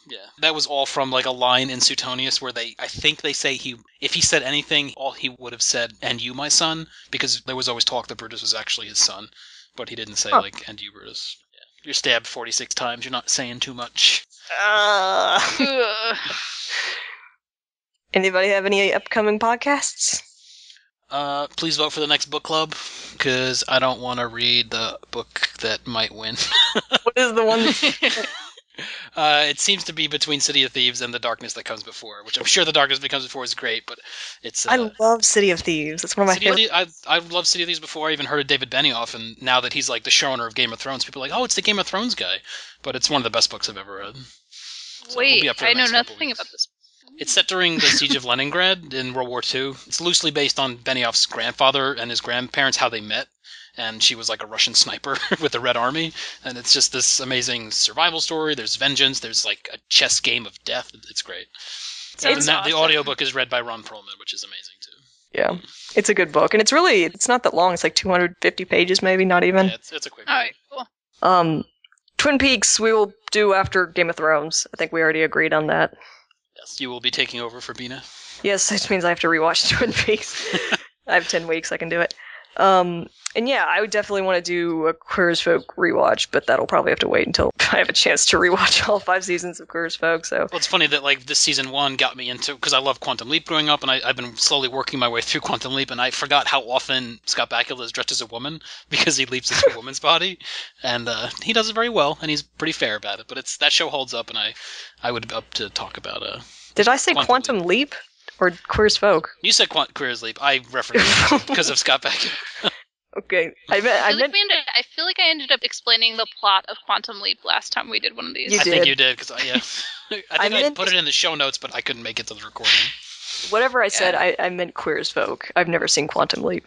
Yeah, that was all from like a line in Suetonius where I think they say if he said anything, all he would have said, "And you, my son," because there was always talk that Brutus was actually his son, but he didn't say like, "And you, Brutus." You're stabbed 46 times. You're not saying too much. Anybody have any upcoming podcasts? Please vote for the next book club, because I don't want to read the book that might win. What is the one? It seems to be between City of Thieves and The Darkness That Comes Before, which I'm sure The Darkness That Comes Before is great, but it's... I love City of Thieves. It's one of my favorite... I've loved City of Thieves before. I even heard of David Benioff, and now that he's like the showrunner of Game of Thrones, people are like, oh, it's the Game of Thrones guy. But it's one of the best books I've ever read. So wait, I know nothing about this. It's set during the Siege of Leningrad in World War II. It's loosely based on Benioff's grandfather and his grandparents, how they met. And she was like a Russian sniper with the Red Army. And it's just this amazing survival story. There's vengeance. There's like a chess game of death. It's great. Awesome. The audiobook is read by Ron Perlman, which is amazing too. Yeah, it's a good book. And it's not that long. It's like 250 pages maybe, not even. Yeah, it's a quick book. All right, cool. Twin Peaks we will do after Game of Thrones. I think we already agreed on that. Yes, you will be taking over for Bina. Yes, which means I have to rewatch Twin Peaks. I have 10 weeks, I can do it. And yeah, I would definitely want to do a Queer as Folk rewatch, but that'll probably have to wait until I have a chance to rewatch all 5 seasons of Queer as Folk. So. Well, it's funny that like this season 1 got me into, because I love Quantum Leap growing up, and I've been slowly working my way through Quantum Leap, and I forgot how often Scott Bakula is dressed as a woman because he leaps into a woman's body, and he does it very well, and he's pretty fair about it. But that show holds up, and I would up to talk about. Did I say Quantum Leap or Queer as Folk? You said Queer as Leap. I referenced it because of Scott Bakula. Okay, I feel like I ended up explaining the plot of Quantum Leap last time we did one of these. I think you did, because I think I put it in the show notes, but I couldn't make it to the recording. Whatever I said, I meant Queer as Folk. I've never seen Quantum Leap.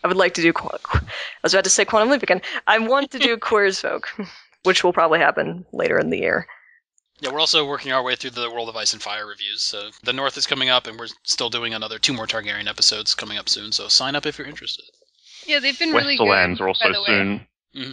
I would like to do... I was about to say Quantum Leap again. I want to do Queer as Folk, which will probably happen later in the year. Yeah, we're also working our way through the World of Ice and Fire reviews. So The North is coming up, and we're still doing 2 more Targaryen episodes coming up soon. So sign up if you're interested. Yeah, they've been really good. Westerlands are also soon. Mm-hmm.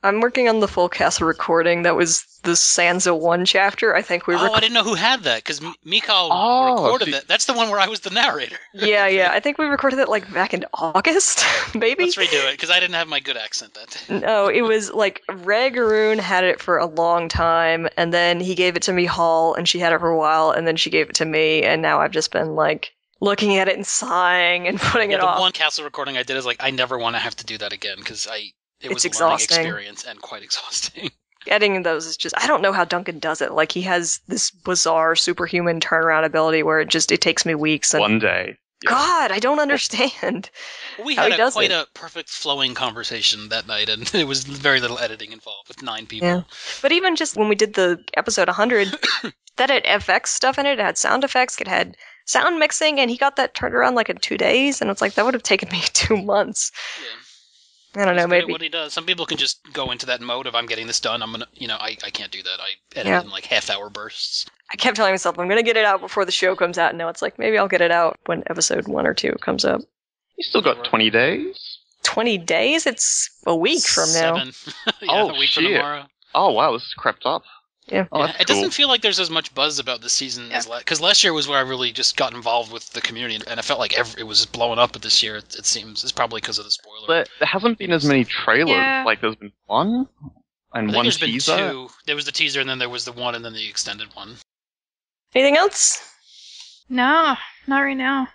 I'm working on the full cast recording. That was the Sansa 1 chapter. I think I didn't know who had that, because Mikal recorded that. That's the one where I was the narrator. Yeah. I think we recorded it like back in August, maybe? Let's redo it, because I didn't have my good accent that day. No, it was like Reg Aroon had it for a long time, and then he gave it to Mihal, and she had it for a while, and then she gave it to me, and now I've just been like looking at it and sighing and putting it off. The one castle recording I did is like, I never want to have to do that again, because it was a learning experience and quite exhausting. Editing those is just, I don't know how Duncan does it. Like, he has this bizarre superhuman turnaround ability where it takes me weeks. And, one day. Yeah. God, I don't understand. We had quite a perfect flowing conversation that night, and there was very little editing involved with 9 people. Yeah. But even just when we did the episode 100, that had FX stuff in it. It had sound effects. It had sound mixing, and he got that turned around like in 2 days, and it's like, that would have taken me 2 months. Yeah. I don't know, maybe. What he does. Some people can just go into that mode of, I'm getting this done, I'm gonna, I can't do that. I edit in like half-hour bursts. I kept telling myself, I'm gonna get it out before the show comes out, and now it's like, maybe I'll get it out when episode 1 or 2 comes up. You still got 20 days? 20 days? It's a week from now. 7. Yeah, a week from tomorrow. Oh, wow, this has crept up. Yeah. Oh, it doesn't feel like there's as much buzz about this season as because last year was where I really just got involved with the community, and I felt like it was just blowing up. But this year, it seems it's probably because of the spoiler. But there hasn't been as many trailers. Yeah. Like there's been one and one teaser. Been 2. There was the teaser, and then there was the one, and then the extended one. Anything else? No, not right now.